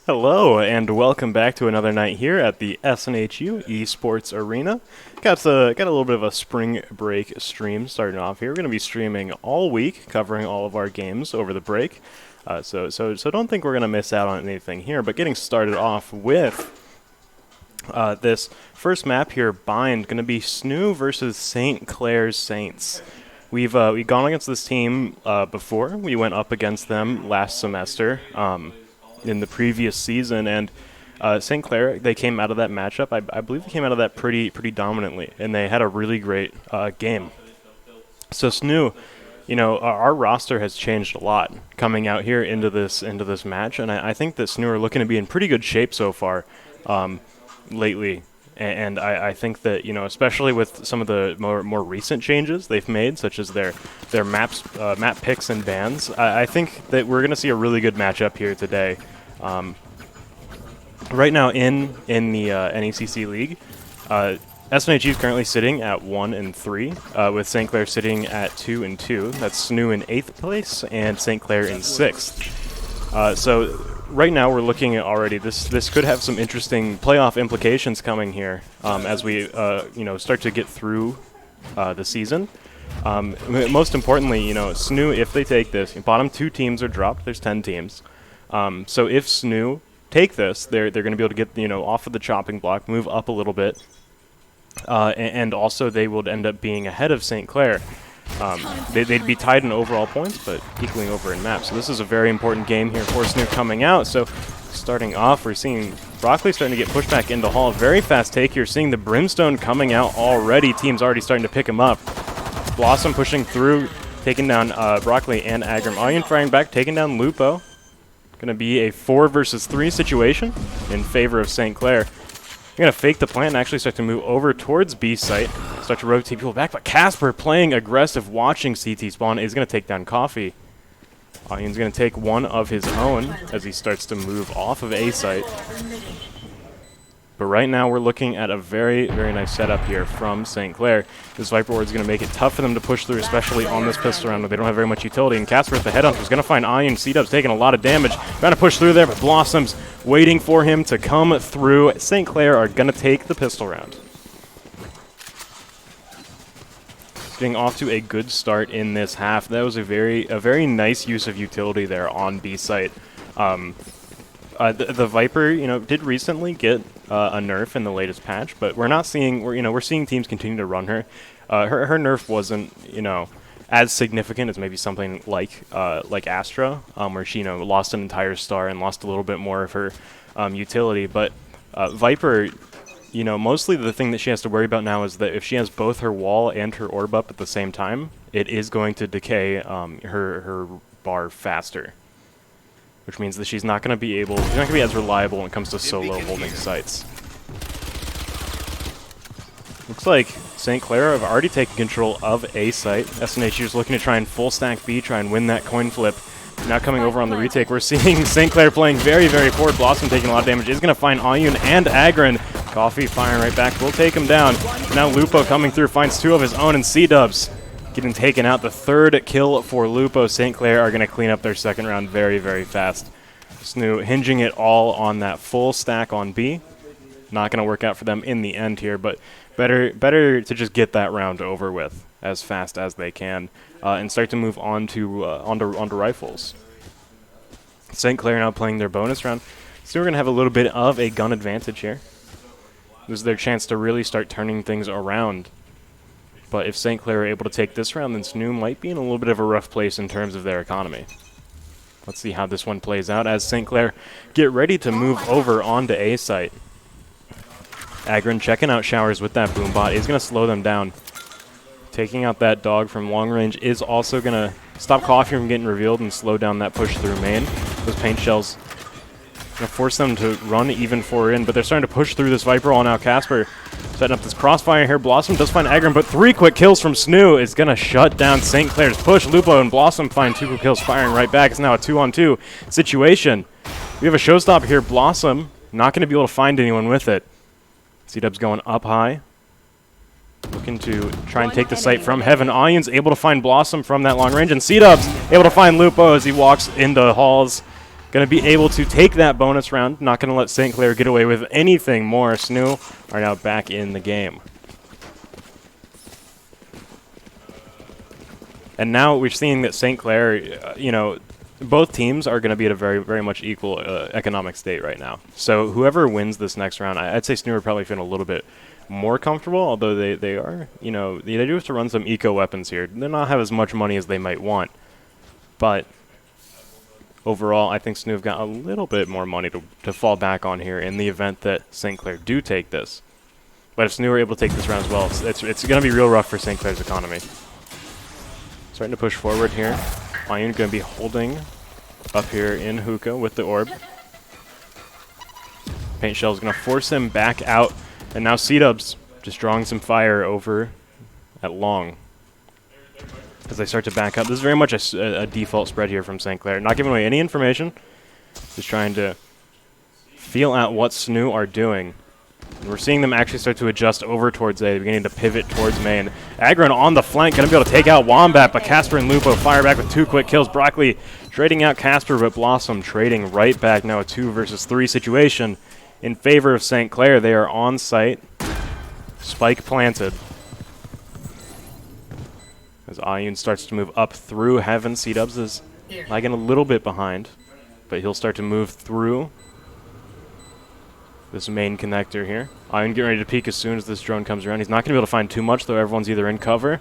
Hello, and welcome back to another night here at the SNHU Esports Arena. Got a little bit of a spring break stream starting off here. We're going to be streaming all week, covering all of our games over the break. So don't think we're going to miss out on anything here. But getting started off with this first map here, Bind, going to be SNHU versus St. Clair's Saints. We've gone against this team before. We went up against them last semester. In the previous season, and St. Clair, they came out of that matchup. I believe they came out of that pretty dominantly, and they had a really great game. So SNHU, our roster has changed a lot coming out here into this match, and I think that SNHU are looking to be in pretty good shape so far lately. And I think that, especially with some of the more recent changes they've made, such as their map picks and bans, I think that we're going to see a really good matchup here today. Right now in the NECC league, SNHU is currently sitting at 1-3, with St. Clair sitting at 2-2. That's SNHU in 8th place and St. Clair in 6th. So right now we're looking at already this could have some interesting playoff implications coming here as we start to get through the season. Most importantly, SNHU, if they take this, bottom 2 teams are dropped. There's 10 teams. So if SNHU take this, they're going to be able to get off of the chopping block, move up a little bit, and also they would end up being ahead of St. Clair. They'd be tied in overall points, but equaling over in maps. So this is a very important game here for SNHU coming out. So starting off, we're seeing Broccoli starting to get pushed back into Hall. Very fast take here, seeing the Brimstone coming out already. Team's already starting to pick him up. Blossom pushing through, taking down Broccoli and Agram. Onion firing back, taking down Lupo. Going to be a 4 versus 3 situation in favor of St. Clair. They're going to fake the plant and actually start to move over towards B site. Start to rotate people back, but Casper playing aggressive, watching CT spawn, is going to take down Coffee. Onion's going to take one of his own as he starts to move off of A site. But right now we're looking at a very nice setup here from St. Clair. This Viper Ward is going to make it tough for them to push through, especially on this pistol round where they don't have very much utility. And Casper at the headhunt is going to find Ion. C-Dub's taking a lot of damage. Trying to push through there, but Blossom's waiting for him to come through. St. Clair are going to take the pistol round. Getting off to a good start in this half. That was a very nice use of utility there on B site. The Viper, did recently get a nerf in the latest patch, but we're seeing teams continue to run her. Her nerf wasn't, as significant as maybe something like Astra, where she, lost an entire star and lost a little bit more of her utility. But Viper, mostly the thing that she has to worry about now is that if she has both her wall and her orb up at the same time, it is going to decay her bar faster. Which means that she's not going to be as reliable when it comes to solo holding sites. Looks like St. Clair have already taken control of A site. SNHU is looking to try and full stack B, try and win that coin flip. Now coming over on the retake, we're seeing St. Clair playing very forward. Blossom taking a lot of damage. Is going to find Ayun and Agron. Coffee firing right back. We'll take him down. Now Lupo coming through, finds 2 of his own, and C-Dubs getting taken out. The 3rd kill for Lupo. St. Clair are going to clean up their second round very fast. SNHU hinging it all on that full stack on B. Not going to work out for them in the end here, but better to just get that round over with as fast as they can and start to move on to onto rifles. St. Clair now playing their bonus round. So we're going to have a little bit of a gun advantage here. This is their chance to really start turning things around. But if St. Clair are able to take this round, then SNHU might be in a little bit of a rough place in terms of their economy. Let's see how this one plays out as St. Clair get ready to move over onto A site. Agron checking out Showers with that boombot is going to slow them down. Taking out that dog from long range is also going to stop Coffee from getting revealed and slow down that push through main. Those paint shells going to force them to run even 4 in, but they're starting to push through this Viper wall now. Casper setting up this crossfire here. Blossom does find Agron, but 3 quick kills from SNHU is going to shut down St. Clair's push. Lupo and Blossom find 2 quick kills firing right back. It's now a 2-on-2 situation. We have a showstopper here. Blossom not going to be able to find anyone with it. C-Dub's going up high. Looking to try and take the site from heaven. Onion's able to find Blossom from that long range, and C-Dub's able to find Lupo as he walks into Halls. going to be able to take that bonus round. Not going to let St. Clair get away with anything more. SNHU are now back in the game. And now we're seeing that St. Clair, you know, both teams are going to be at a very, very much equal economic state right now. So whoever wins this next round, I'd say SNHU are probably feeling a little bit more comfortable, although they are, you know, they do have to run some eco weapons here. They not have as much money as they might want. But overall, I think SNHU have got a little bit more money to fall back on here in the event that St. Clair do take this. But if SNHU are able to take this round as well, it's going to be real rough for St. Clair's economy. Starting to push forward here. Ayun going to be holding up here in hookah with the orb. Paint Shell is going to force him back out. And now C-Dubs just drawing some fire over at long as they start to back up. This is very much a default spread here from St. Clair. Not giving away any information. Just trying to feel out what SNHU are doing. And we're seeing them actually start to adjust over towards A, beginning to pivot towards main. Agron on the flank, going to be able to take out Wombat, but Casper and Lupo fire back with 2 quick kills. Broccoli trading out Casper, but Blossom trading right back. Now a 2 versus 3 situation in favor of St. Clair. They are on site. Spike planted. As Ayun starts to move up through heaven, C-Dubs is lagging a little bit behind, but he'll start to move through this main connector here. Ayun getting ready to peek as soon as this drone comes around. He's not going to be able to find too much, though. Everyone's either in cover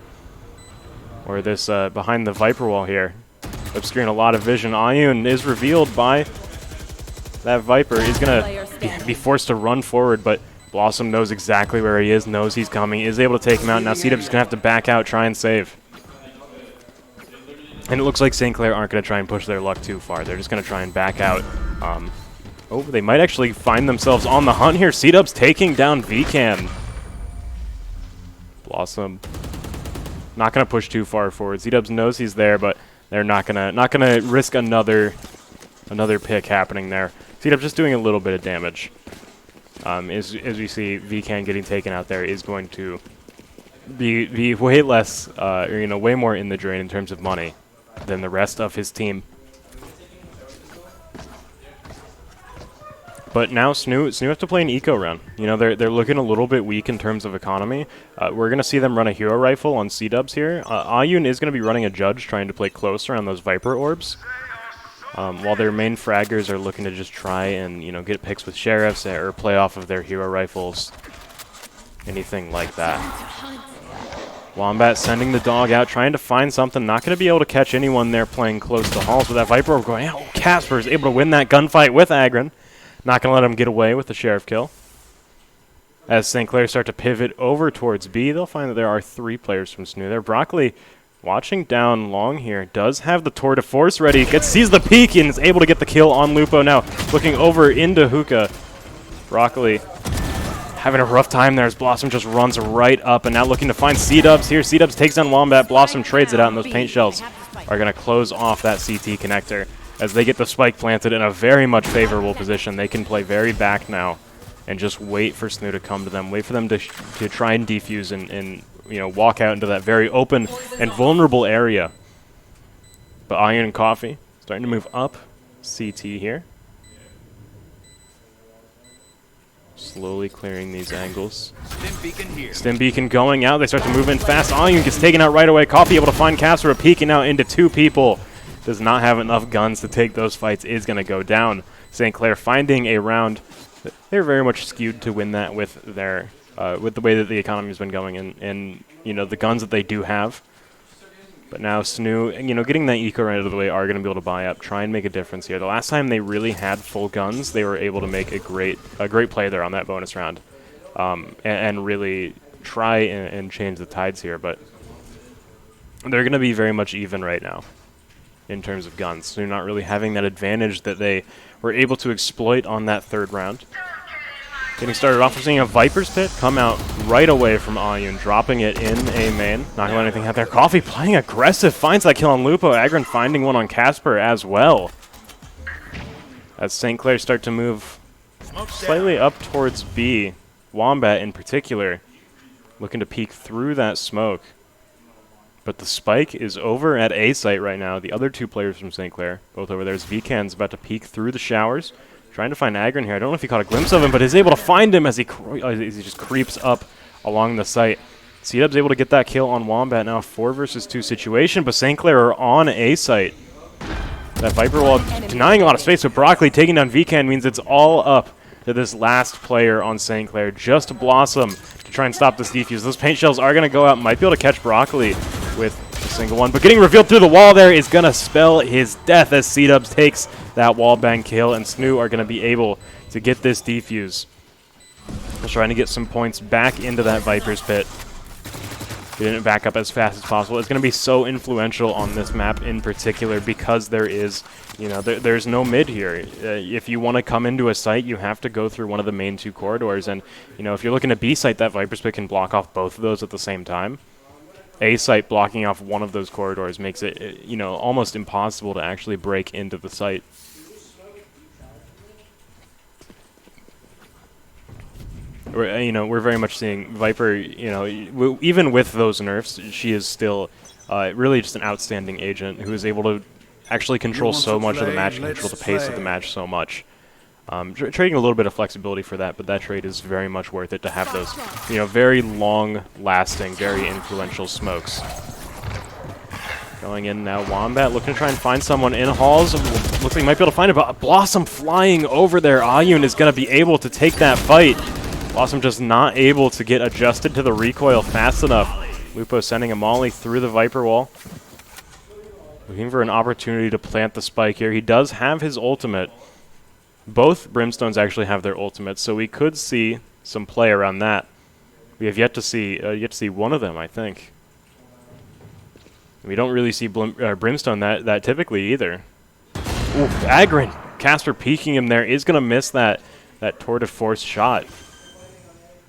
or this behind the Viper wall here, obscuring a lot of vision. Ayun is revealed by that Viper. He's going to be forced to run forward, but Blossom knows exactly where he is, knows he's coming, is able to take him out. Now C-Dubs is going to have to back out, try and save. And it looks like St. Clair aren't going to try and push their luck too far. They're just going to try and back out. Oh, they might actually find themselves on the hunt here. C-Dubs taking down VCAN. Blossom not going to push too far forward. C-Dubs knows he's there, but they're not gonna risk another pick happening there. C-Dubs just doing a little bit of damage. As we see, VCAN getting taken out there is going to be way less, or, you know, way more in the drain in terms of money than the rest of his team. But now SNHU have to play an eco round. You know, they're looking a little bit weak in terms of economy. We're going to see them run a hero rifle on C-Dubs here. Ayun is going to be running a judge, trying to play close around those Viper orbs. While their main fraggers are looking to just try and, you know, get picks with sheriffs or play off of their hero rifles. Anything like that. Wombat sending the dog out, trying to find something. Not going to be able to catch anyone there playing close to halls with that Viper orb going out. Casper is able to win that gunfight with Agron. Not going to let him get away with the sheriff kill. As St. Clair start to pivot over towards B, they'll find that there are 3 players from SNHU there. Broccoli, watching down long here, does have the tour de force ready. Sees the peek and is able to get the kill on Lupo. Now looking over into Hookah. Broccoli having a rough time there as Blossom just runs right up, and now looking to find C-Dubs here. C-Dubs takes down Wombat. Blossom trades it out, and those paint shells are going to close off that CT connector. As they get the spike planted in a very much favorable position, they can play very back now and just wait for SNHU to come to them, wait for them to try and defuse and you know, walk out into that very open and vulnerable area. But Ayun and Coffee starting to move up CT here. Slowly clearing these angles. Stim Beacon going out. They start to move in fast. Ayun gets taken out right away. Coffee able to find Casper, peeking out into 2 people. Does not have enough guns to take those fights, is going to go down. St. Clair finding a round. They're very much skewed to win that with their with the way that the economy has been going and you know, the guns that they do have. But now SNHU, you know, getting that eco right out of the way, are going to be able to buy up, try and make a difference here. The last time they really had full guns, they were able to make a great play there on that bonus round, and really try and change the tides here. But they're going to be very much even right now in terms of guns. So you're not really having that advantage that they were able to exploit on that 3rd round. Getting started off, we're seeing a Viper's Pit come out right away from Ayun, dropping it in A main. Not going to let anything happen there. Coffee playing aggressive, finds that kill on Lupo. Agron finding one on Casper as well. As St. Clair start to move slightly up towards B, Wombat in particular, looking to peek through that smoke. But the spike is over at A site right now. The other two players from St. Clair, both over there. VCan's about to peek through the showers, trying to find Agron here. I don't know if he caught a glimpse of him, but is able to find him as he just creeps up along the site. C-Dub's able to get that kill on Wombat. Now 4 versus 2 situation, but St. Clair are on A site. That Viper wall denying a lot of space, so Broccoli taking down VCan means it's all up to this last player on St. Clair. Just Blossom to try and stop this defuse. Those paint shells are going to go out. Might be able to catch Broccoli with a single one, but getting revealed through the wall there is going to spell his death as C-Dubs takes that wall bang kill, and SNHU are going to be able to get this defuse. They're trying to get some points back into that Viper's pit. Getting it back up as fast as possible. It's going to be so influential on this map in particular because there is, you know, there's no mid here. If you want to come into a site, you have to go through one of the main 2 corridors. And, you know, if you're looking at B site, that Viper's pit can block off both of those at the same time. A site blocking off one of those corridors makes it, you know, almost impossible to actually break into the site. We're very much seeing Viper, you know, even with those nerfs, she is still really just an outstanding agent who is able to actually control so much of the match, control the pace of the match so much. Trading a little bit of flexibility for that, but that trade is very much worth it to have those, you know, very long-lasting, very influential smokes. Going in now, Wombat looking to try and find someone in halls. Looks like he might be able to find it, but Blossom flying over there. Ayun is going to be able to take that fight. Blossom just not able to get adjusted to the recoil fast enough. Lupo sending a molly through the Viper wall. Looking for an opportunity to plant the spike here. He does have his ultimate. Both Brimstones actually have their ultimates, so we could see some play around that. We have yet to see one of them, I think. We don't really see Brimstone that typically either. Ooh, Agron! Casper peeking him there is going to miss that tour de force shot.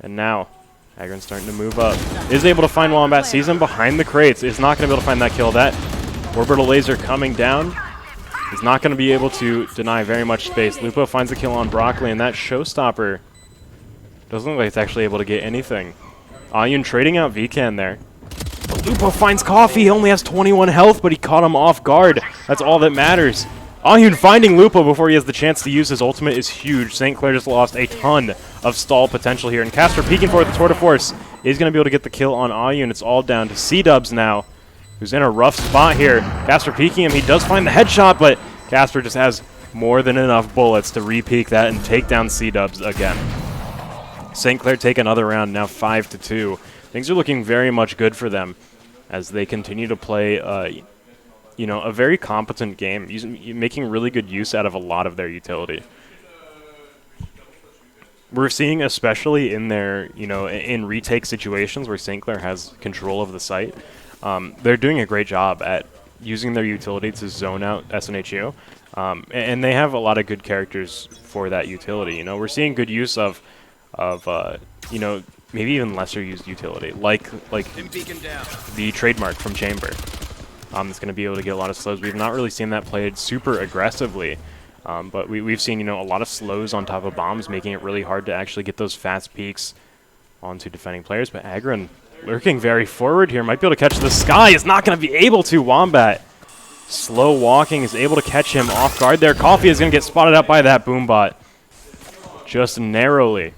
And now, Agron's starting to move up. Is able to find Wombat, sees him behind the crates. Is not going to be able to find that kill. That orbital laser coming down. He's not going to be able to deny very much space. Lupo finds the kill on Broccoli, and that showstopper doesn't look like it's actually able to get anything. Ayun trading out VCan there. But Lupo finds Coffee. He only has 21 health, but he caught him off guard. That's all that matters. Ayun finding Lupo before he has the chance to use his ultimate is huge. St. Clair just lost a ton of stall potential here. And Casper peeking for the Tour de Force is going to be able to get the kill on Ayun. It's all down to C-Dubs now, who's in a rough spot here. Casper peeking him. He does find the headshot, but Casper just has more than enough bullets to re-peek that and take down C-Dubs again. St. Clair take another round, now 5-2. Things are looking very much good for them as they continue to play you know, a very competent game, making really good use out of a lot of their utility. We're seeing, especially in their, you know, in retake situations where St. Clair has control of the site, they're doing a great job at using their utility to zone out SNHU, and they have a lot of good characters for that utility. You know, we're seeing good use of you know, maybe even lesser used utility, like the trademark from Chamber. That's going to be able to get a lot of slows. We've not really seen that played super aggressively, but we've seen, you know, a lot of slows on top of bombs, making it really hard to actually get those fast peaks onto defending players. But Agron lurking very forward here, might be able to catch the sky. Is not going to be able to. Wombat slow walking is able to catch him off guard there. Coffee is going to get spotted out by that boombot just narrowly.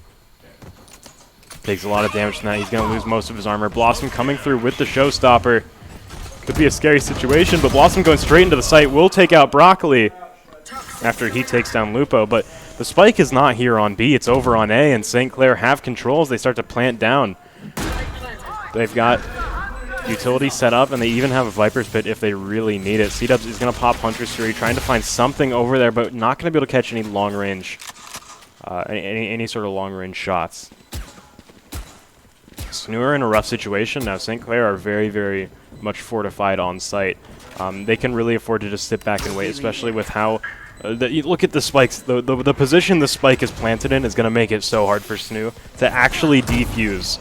Takes a lot of damage from that. He's going to lose most of his armor. Blossom coming through with the showstopper. Could be a scary situation, but Blossom going straight into the site will take out Broccoli after he takes down Lupo. But the spike is not here on B. It's over on A, and St. Clair have control as they start to plant down. They've got utility set up, and they even have a Viper's Pit if they really need it. C-Dubs is going to pop Hunter's Fury, trying to find something over there, but not going to be able to catch any long-range, any sort of long-range shots. SNHU are in a rough situation now. St. Clair are very, very much fortified on site. They can really afford to just sit back and wait, especially with how look at the spikes. The position the spike is planted in is going to make it so hard for SNHU to actually defuse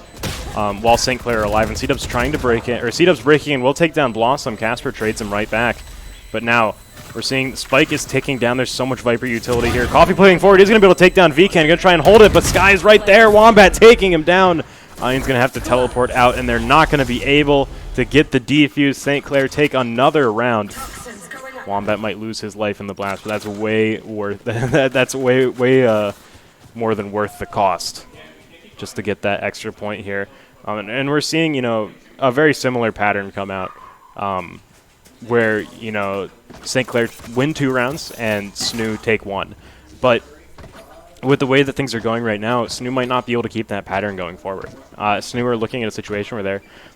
while St. Clair are alive. And C-Dub's trying to break in, or C-Dub's breaking in, will take down Blossom. Casper trades him right back. But now we're seeing Spike is ticking down. There's so much Viper utility here. Coffee playing forward. He's going to be able to take down VCan. Going to try and hold it, but Sky is right there. Wombat taking him down. Ayun's going to have to teleport out, and they're not going to be able to get the defuse. St. Clair take another round. Wombat might lose his life in the blast, but that's way worth that's way more than worth the cost just to get that extra point here. And we're seeing, you know, a very similar pattern come out where, you know, St. Clair win 2 rounds and SNHU take 1. But with the way that things are going right now, SNHU might not be able to keep that pattern going forward. SNHU are looking at a situation where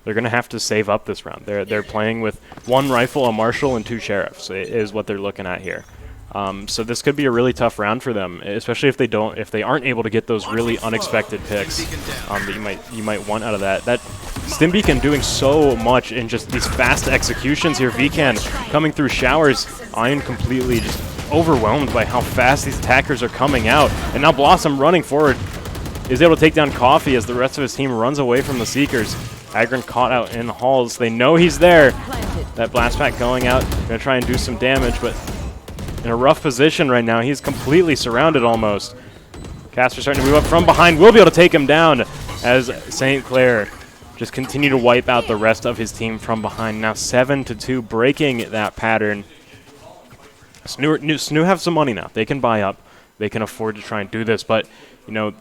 they're going to have to save up this round. They're playing with 1 rifle, a marshal, and 2 sheriffs is what they're looking at here. So this could be a really tough round for them, especially if they aren't able to get those really unexpected picks that you might want out of that. That Stim Beacon doing so much in just these fast executions here. Vcan coming through showers. Iron completely just overwhelmed by how fast these attackers are coming out. And now Blossom running forward is able to take down Coffee as the rest of his team runs away from the Seekers. Agron caught out in halls. They know he's there. That blast pack going out. Gonna try and do some damage, but in a rough position right now. He's completely surrounded almost. Casper starting to move up from behind. Will be able to take him down as St. Clair just continue to wipe out the rest of his team from behind. Now 7-2, breaking that pattern. SNHU have some money now. They can buy up. They can afford to try and do this. But, you know,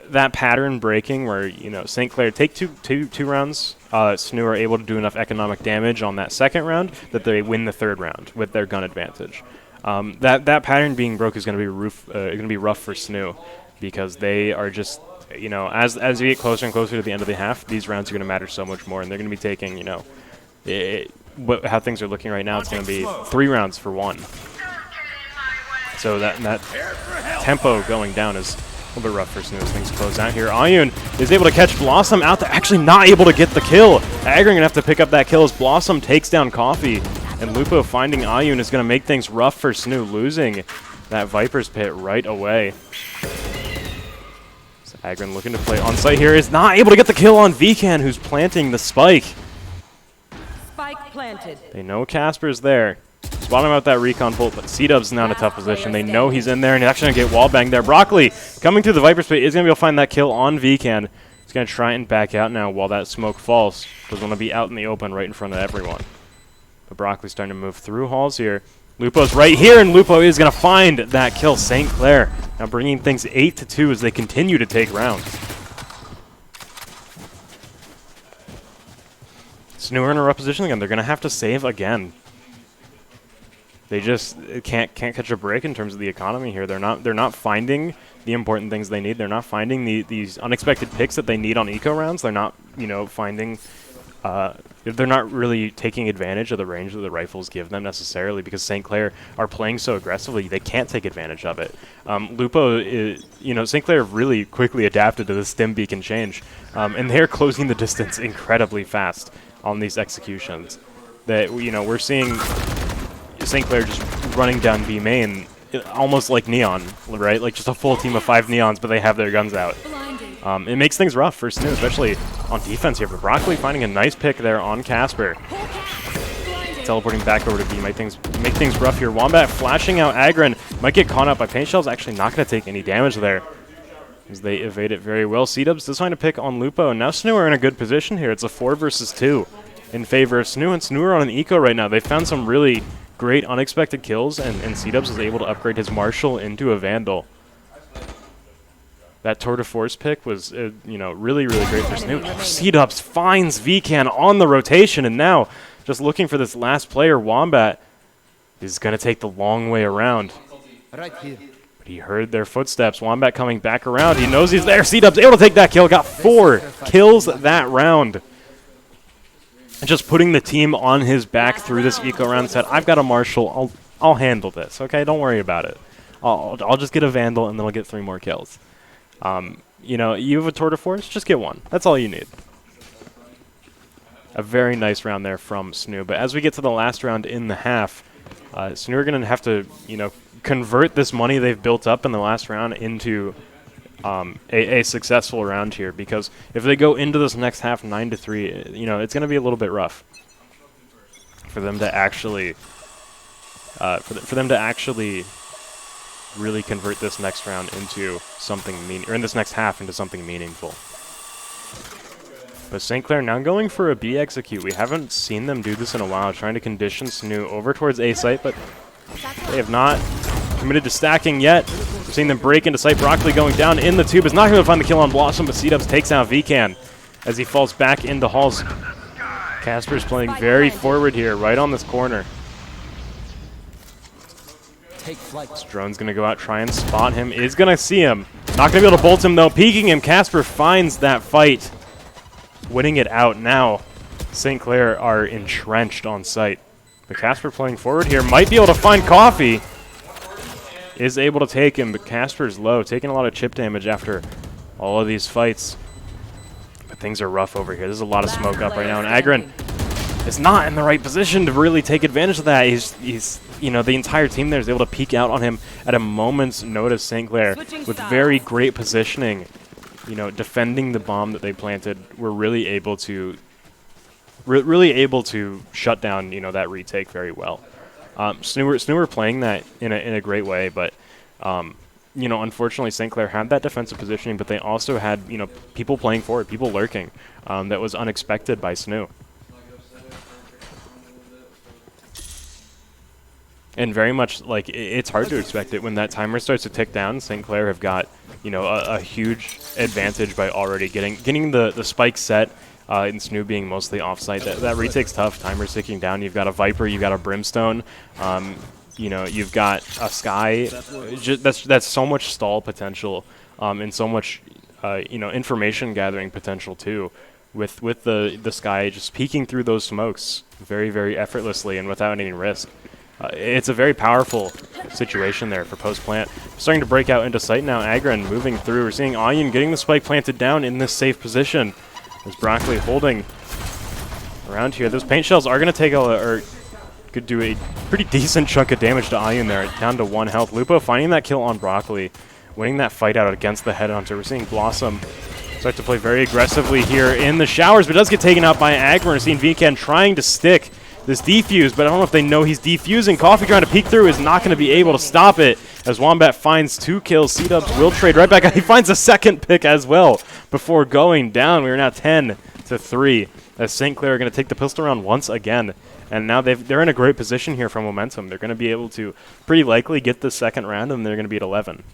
that pattern breaking where, you know, St. Clair take two rounds. SNHU are able to do enough economic damage on that second round that they win the third round with their gun advantage. That pattern being broke is going to be rough for SNHU because they are just, you know, as you get closer and closer to the end of the half, these rounds are going to matter so much more, and they're going to be taking, you know, how things are looking right now. It's going to be 3 rounds for 1. So that tempo going down is a little bit rough for SNHU as things close out here. Ayun is able to catch Blossom out there, actually not able to get the kill. Agron going to have to pick up that kill as Blossom takes down Coffee. And Lupo finding Ayun is going to make things rough for SNHU, losing that Viper's Pit right away. So Agron looking to play on site here is not able to get the kill on Vcan, who's planting the spike. Spike planted. They know Casper's there. Spot him out that recon bolt, but C-Dub's now in a tough position. They know he's in there, and he's actually going to get wallbanged there. Broccoli coming through the Viper's Pit is going to be able to find that kill on Vcan. He's going to try and back out now while that smoke falls. Doesn't want to be out in the open right in front of everyone. But Broccoli's starting to move through halls here. Lupo's right here, and Lupo is going to find that kill. St. Clair now bringing things 8-2 as they continue to take rounds. SNHU are in a rough position again. They're going to have to save again. They just can't catch a break in terms of the economy here. They're not finding the important things they need. They're not finding these unexpected picks that they need on eco rounds. They're not, you know, finding. They're not really taking advantage of the range that the rifles give them necessarily because St. Clair are playing so aggressively. They can't take advantage of it. Lupo, you know, St. Clair really quickly adapted to the Stim Beacon change, and they're closing the distance incredibly fast on these executions. That, you know, we're seeing St. Clair just running down B main, almost like Neon, right? Like just a full team of 5 Neons, but they have their guns out. It makes things rough for SNHU, especially on defense here. But Broccoli finding a nice pick there on Casper. Teleporting back over to B, make things rough here. Wombat flashing out Agron. Might get caught up by Paint Shell's actually not going to take any damage there as they evade it very well. C-Dubs does find a pick on Lupo, and now SNHU are in a good position here. It's a 4 versus 2 in favor of SNHU, and SNHU are on an eco right now. They found some really great unexpected kills, and C-Dubs is able to upgrade his Marshal into a Vandal. That Tour de Force pick was, you know, really, really great for SNHU. C-Dubs finds Vcan on the rotation, and now just looking for this last player. Wombat is going to take the long way around. Right here. But he heard their footsteps. Wombat coming back around. He knows he's there. C-Dubs able to take that kill. Got 4 kills that round. And just putting the team on his back through this eco round. Said, I've got a Marshal. I'll handle this. Okay, don't worry about it. I'll just get a Vandal, and then I'll get 3 more kills. You know, you have a Tour de Force, just get 1. That's all you need. A very nice round there from SNHU. But as we get to the last round in the half, SNHU are going to have to, you know, convert this money they've built up in the last round into a successful round here. Because if they go into this next half 9-3, you know, it's going to be a little bit rough for them to actually, really convert this next round into something or in this next half into something meaningful. But St. Clair now going for a B execute. We haven't seen them do this in a while, trying to condition SNHU over towards A site, but they have not committed to stacking yet. We're seeing them break into site. Broccoli going down in the tube is not going to find the kill on Blossom, but C-Dubs takes out VCan as he falls back into Halls. Casper's playing very forward here, right on this corner. This drone's going to go out, try and spot him. Is going to see him. Not going to be able to bolt him, though. Peeking him, Casper finds that fight. Winning it out now. St. Clair are entrenched on site. But Casper playing forward here might be able to find Coffee. Is able to take him, but Casper's low, taking a lot of chip damage after all of these fights. But things are rough over here. There's a lot of smoke up right now, and Agron is not in the right position to really take advantage of that. He's you know, the entire team there is able to peek out on him at a moment's notice. St. Clair with very great positioning, you know, defending the bomb that they planted, were really able to shut down, you know, that retake very well. SNHU were playing that in a great way, but you know, unfortunately St. Clair had that defensive positioning, but they also had, you know, people playing forward, people lurking, that was unexpected by SNHU. And very much, like, it's hard to expect it when that timer starts to tick down. St. Clair have got, you know, a huge advantage by already getting the spike set, and SNHU being mostly offsite. That retake's tough. Timer's ticking down. You've got a Viper, you've got a Brimstone, you know, you've got a Sky. That's so much stall potential, and so much, you know, information gathering potential too, with the Sky just peeking through those smokes very, very effortlessly and without any risk. It's a very powerful situation there for post-plant. Starting to break out into sight now. Agron moving through. We're seeing Ayun getting the spike planted down in this safe position. There's Broccoli holding around here. Those paint shells are going to take could do a pretty decent chunk of damage to Ayun there. Down to 1 health. Lupo finding that kill on Broccoli, winning that fight out against the Headhunter. We're seeing Blossom start to play very aggressively here in the showers, but does get taken out by Agron. We're seeing VCan trying to stick this defuse, but I don't know if they know he's defusing. Coffee trying to peek through is not going to be able to stop it as Wombat finds 2 kills. C-Dubs will trade right back. He finds a second pick as well before going down. We are now 10-3 as St. Clair are going to take the pistol round once again. And now they're in a great position here for momentum. They're going to be able to pretty likely get the second round, and they're going to be at 11.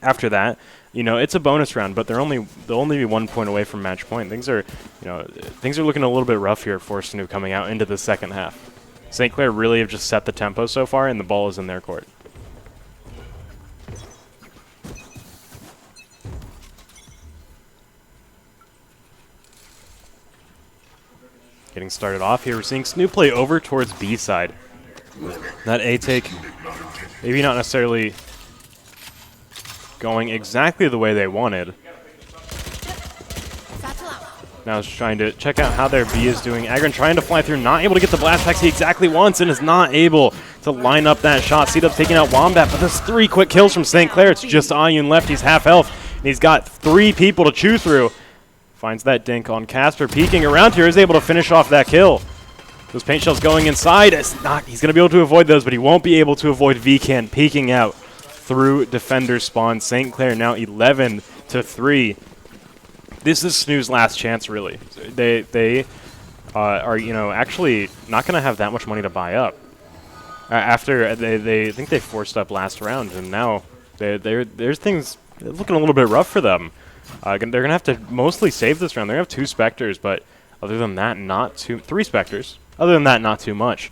After that, you know, it's a bonus round, but they'll only be 1 point away from match point. Things are looking a little bit rough here for SNHU coming out into the second half. St. Clair really have just set the tempo so far, and the ball is in their court. Getting started off here, we're seeing SNHU play over towards B side. That A take, maybe not necessarily going exactly the way they wanted. Now it's trying to check out how their B is doing. Agron trying to fly through, not able to get the blast packs he exactly wants, and is not able to line up that shot. C-Dubs taking out Wombat, but there's 3 quick kills from St. Clair. It's just Ayun left. He's half health, and he's got 3 people to chew through. Finds that dink on Casper. Peeking around here, is able to finish off that kill. Those paint shells going inside. He's going to be able to avoid those, but he won't be able to avoid VCan peeking out through defender spawn. St. Clair now 11-3. This is SNHU's last chance, really. They are, you know, actually not going to have that much money to buy up. After they think they forced up last round, and now there's things looking a little bit rough for them. They're going to have to mostly save this round. They're going to have 2 Spectres, but other than that, 3 Spectres. Other than that, not too much.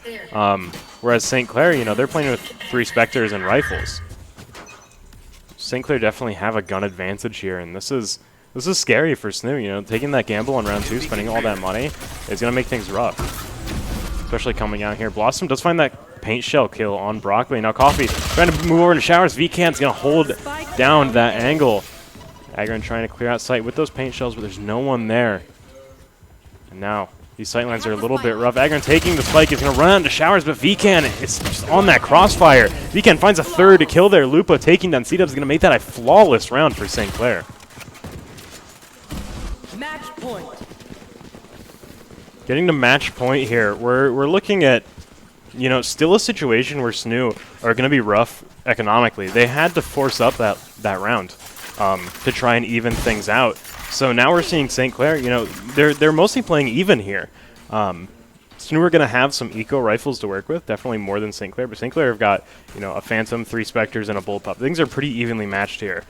Whereas St. Clair, you know, they're playing with 3 Spectres and rifles. St. Clair definitely have a gun advantage here, and this is scary for SNHU. You know, taking that gamble on round 2, spending all that money, is going to make things rough. Especially coming out here. Blossom does find that paint shell kill on Broccoli. Now Coffee trying to move over into showers. VCan's going to hold down that angle. Agron trying to clear out sight with those paint shells, but there's no one there. And now these sightlines are a little bit rough. Agron taking the spike is going to run out into showers, but VCan is just on that crossfire. VCan finds a 3rd kill there. Lupo taking down C-Dubs is going to make that a flawless round for St. Clair. Match point. Getting to match point here. We're looking at, you know, still a situation where SNHU are going to be rough economically. They had to force up that round to try and even things out. So now we're seeing St. Clair, you know, they're mostly playing even here. SNHU are going to have some eco rifles to work with, definitely more than St. Clair, but St. Clair have got, you know, a Phantom, 3 Spectres, and a Bullpup. Things are pretty evenly matched here.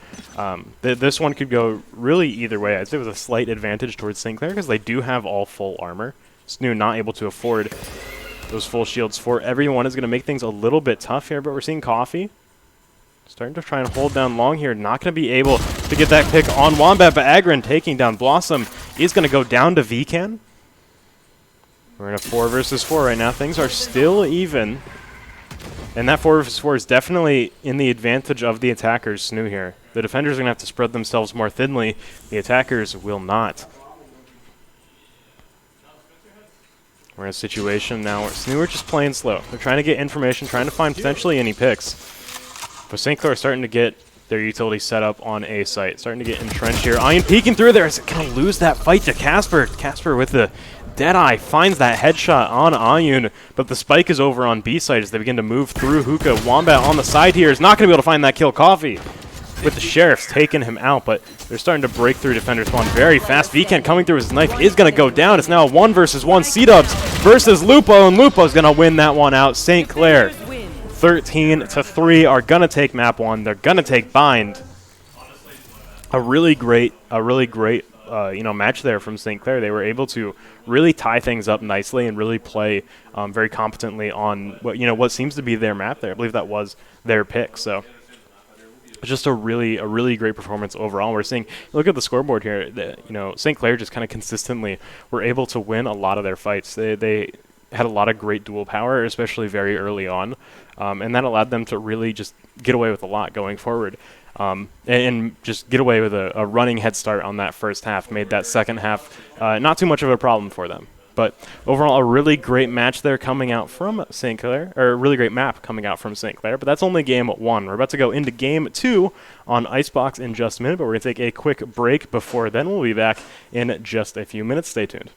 This one could go really either way. I'd say with a slight advantage towards St. Clair because they do have all full armor. SNHU not able to afford those full shields for everyone is going to make things a little bit tough here, but we're seeing Coffee starting to try and hold down long here. Not going to be able to get that pick on Wombat, but Agron taking down Blossom is going to go down to VCan. We're in a 4 versus 4 right now. Things are still even. And that 4 versus 4 is definitely in the advantage of the attackers, SNHU here. The defenders are going to have to spread themselves more thinly. The attackers will not. We're in a situation now where SNHU are just playing slow. They're trying to get information, trying to find potentially any picks. But St. Clair are starting to get their utility set up on A site. Starting to get entrenched here. Ian peeking through there. Is it going to lose that fight to Casper? Casper with the Deadeye finds that headshot on Ayun, but the spike is over on B side as they begin to move through Hookah. Wombat on the side here is not going to be able to find that kill. Coffee with the Sheriffs taking him out, but they're starting to break through defender spawn very fast. Vcan coming through his knife is going to go down. It's now a 1 versus 1. C-Dubs versus Lupo, and Lupo's going to win that one out. St. Clair 13-3 are going to take map 1. They're going to take Bind. A really great you know, match there from St. Clair. They were able to really tie things up nicely and really play very competently on what seems to be their map there. I believe that was their pick. So it's just a really great performance overall. We're seeing, look at the scoreboard here. St. Clair just kind of consistently were able to win a lot of their fights. They had a lot of great dual power, especially very early on, and that allowed them to really just get away with a lot going forward. And just get away with a running head start on that first half, made that second half not too much of a problem for them. But overall, a really great match there coming out from St. Clair, or a really great map coming out from St. Clair, but that's only game 1. We're about to go into game 2 on Icebox in just a minute, but we're going to take a quick break before then. We'll be back in just a few minutes. Stay tuned.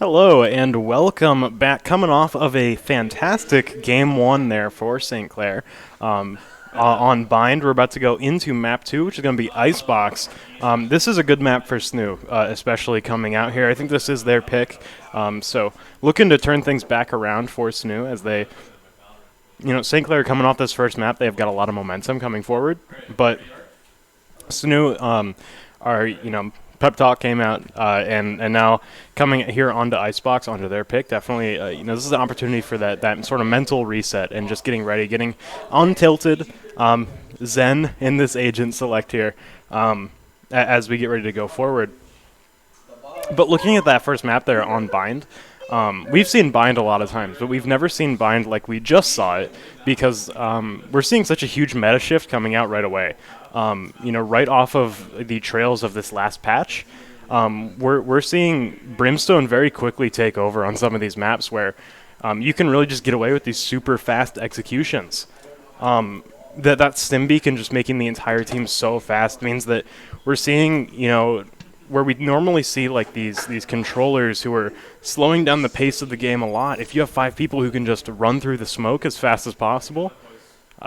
Hello and welcome back. Coming off of a fantastic game one there for St. Clair. On Bind, we're about to go into map 2, which is going to be Icebox. This is a good map for SNHU, especially coming out here. I think this is their pick. So looking to turn things back around for SNHU as they, St. Clair coming off this first map, they've got a lot of momentum coming forward. But SNHU Pep Talk came out, and now coming here onto Icebox, onto their pick, definitely, this is an opportunity for that sort of mental reset and just getting ready, getting untilted, zen in this agent select here as we get ready to go forward. But looking at that first map there on Bind, we've seen Bind a lot of times, but we've never seen Bind like we just saw it because we're seeing such a huge meta shift coming out right away. Right off of the trails of this last patch, we're seeing Brimstone very quickly take over on some of these maps where you can really just get away with these super fast executions. That stim beacon just making the entire team so fast means that we're seeing, where we normally see like these controllers who are slowing down the pace of the game a lot. If you have 5 people who can just run through the smoke as fast as possible,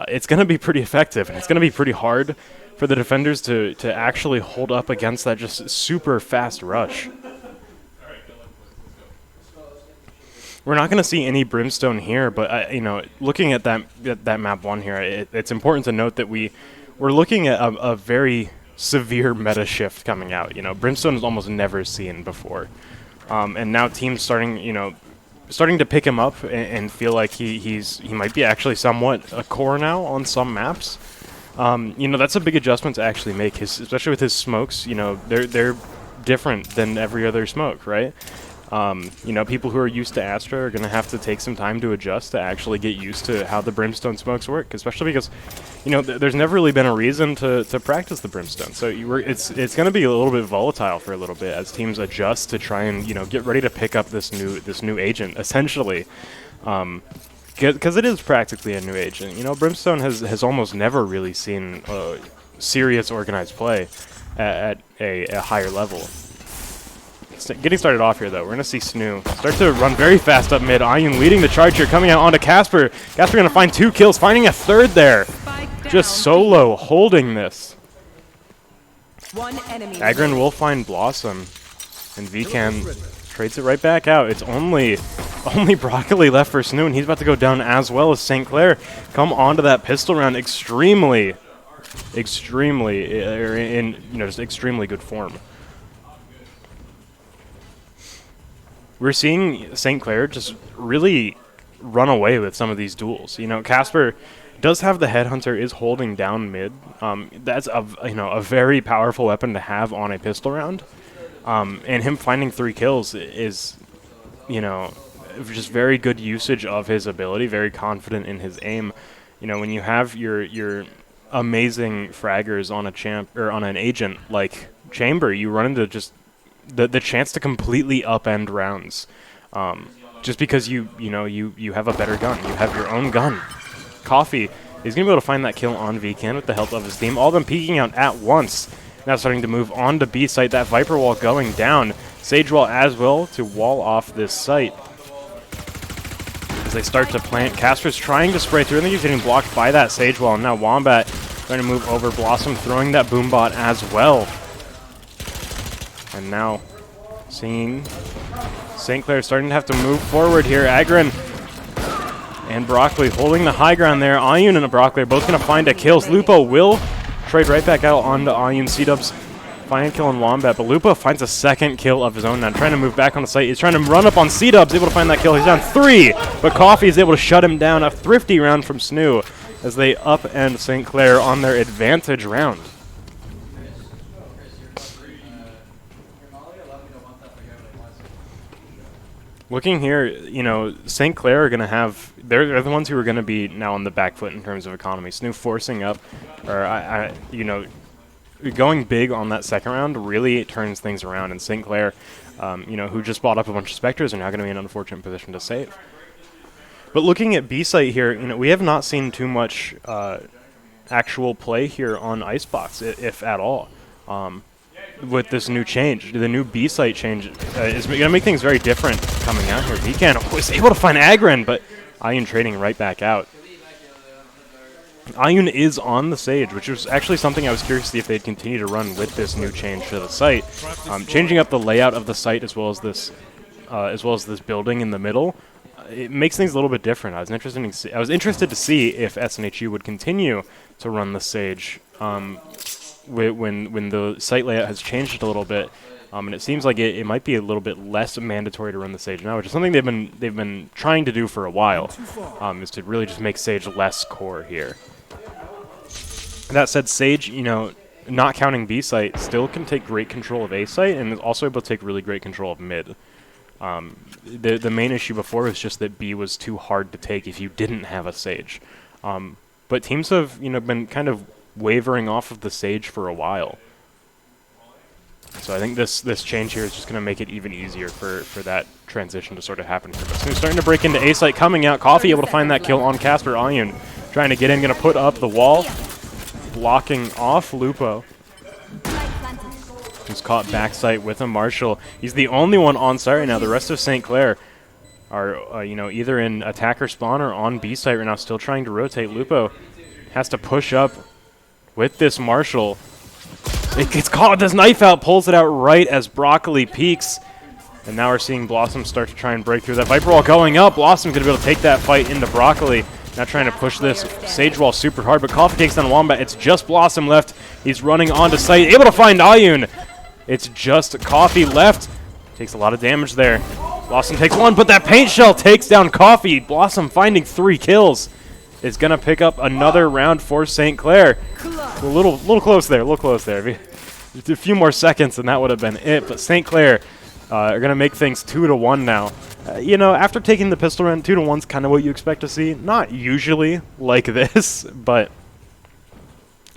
it's going to be pretty effective, and it's going to be pretty hard for the defenders to actually hold up against that just super fast rush. We're not going to see any Brimstone here, but looking at that map 1 here, it's important to note that we're looking at a very severe meta shift coming out. Brimstone is almost never seen before, and now teams starting to pick him up and feel like he might be actually somewhat a core now on some maps. That's a big adjustment to actually make, especially with his smokes. They're different than every other smoke, right? People who are used to Astra are going to have to take some time to adjust to actually get used to how the Brimstone smokes work, especially because, there's never really been a reason to practice the Brimstone. So it's going to be a little bit volatile for a little bit as teams adjust to try and, get ready to pick up this new agent, essentially. Because it is practically a new agent. Brimstone has almost never really seen serious organized play at a higher level. Getting started off here, though, we're going to see SNHU start to run very fast up mid. Ayun leading the charge here, coming out onto Casper. Casper going to find 2 kills, finding a third there. Just solo holding this. Agron will find Blossom, and Vcan trades it right back out. It's only Broccoli left for SNHU, and he's about to go down as well as St. Clair come onto that pistol round extremely just extremely good form. We're seeing St. Clair just really run away with some of these duels. Casper does have the Headhunter, is holding down mid. That's a very powerful weapon to have on a pistol round. And him finding 3 kills is, just very good usage of his ability, very confident in his aim. When you have your amazing fraggers on a champ or on an agent like Chamber, you run into just the chance to completely upend rounds, just because you have a better gun. You have your own gun. Coffee is gonna be able to find that kill on Vcan with the help of his team. All of them peeking out at once. Now starting to move on to B site. That Viper wall going down. Sage wall as well to wall off this site. As they start to plant, Casper's trying to spray through. I think he's getting blocked by that Sage wall. Now Wombat trying to move over. Blossom throwing that Boombot as well. And now seeing St. Clair starting to have to move forward here. Agron and Broccoli holding the high ground there. Ayun and Broccoli are both going to find a kills. Lupo will trade right back out onto Ayun. C-Dubs find a kill on Wombat, but Lupo finds a second kill of his own now. Trying to move back on the site. He's trying to run up on C-Dubs, able to find that kill. He's down 3, but Coffee is able to shut him down. A thrifty round from SNHU as they upend St. Clair on their advantage round. Looking here, St. Clair are going to have, they're the ones who are going to be now on the back foot in terms of economy. SNHU forcing up, or, going big on that second round really turns things around. And St. Clair, who just bought up a bunch of Spectres, are now going to be in an unfortunate position to save. But looking at B site here, we have not seen too much actual play here on Icebox, if at all. with this new change. The new B site change is going to make things very different coming out here. Vcan was able to find Agron, but Ayun trading right back out. Ayun is on the Sage, which was actually something I was curious to see if they'd continue to run with this new change to the site. Changing up the layout of the site as well as this building in the middle, it makes things a little bit different. I was interested to see if SNHU would continue to run the Sage when the site layout has changed a little bit. And it seems like it might be a little bit less mandatory to run the Sage now, which is something they've been trying to do for a while, is to really just make Sage less core here. That said, Sage, you know, not counting B site, still can take great control of A site and is also able to take really great control of mid. The main issue before was just that B was too hard to take if you didn't have a Sage. But teams have, you know, been kind of wavering off of the Sage for a while. So I think this change here is just going to make it even easier for that transition to sort of happen. He's starting to break into A site, coming out. Coffee able to find that kill on Casper. Ayun trying to get in, going to put up the wall, blocking off Lupo. He's caught backside with a Marshall. He's the only one on site right now. The rest of St. Clair are you know, either in attacker spawn or on B site right now, still trying to rotate. Lupo has to push up with this Marshall. It gets caught with this knife out, pulls it out right as Broccoli peeks. And now we're seeing Blossom start to try and break through that Viper wall going up. Blossom's going to be able to take that fight into Broccoli. Now trying to push this Sage wall super hard, but Coffee takes down Wombat. It's just Blossom left. He's running onto site, able to find Ayun. It's just Coffee left. Takes a lot of damage there. Blossom takes one, but that paint shell takes down Coffee. Blossom finding 3 kills. Is going to pick up another round for St. Clair. A little close there, Just a few more seconds and that would have been it, but St. Clair are going to make things 2-1 now. You know, after taking the pistol round, 2-1's kind of what you expect to see. Not usually like this, but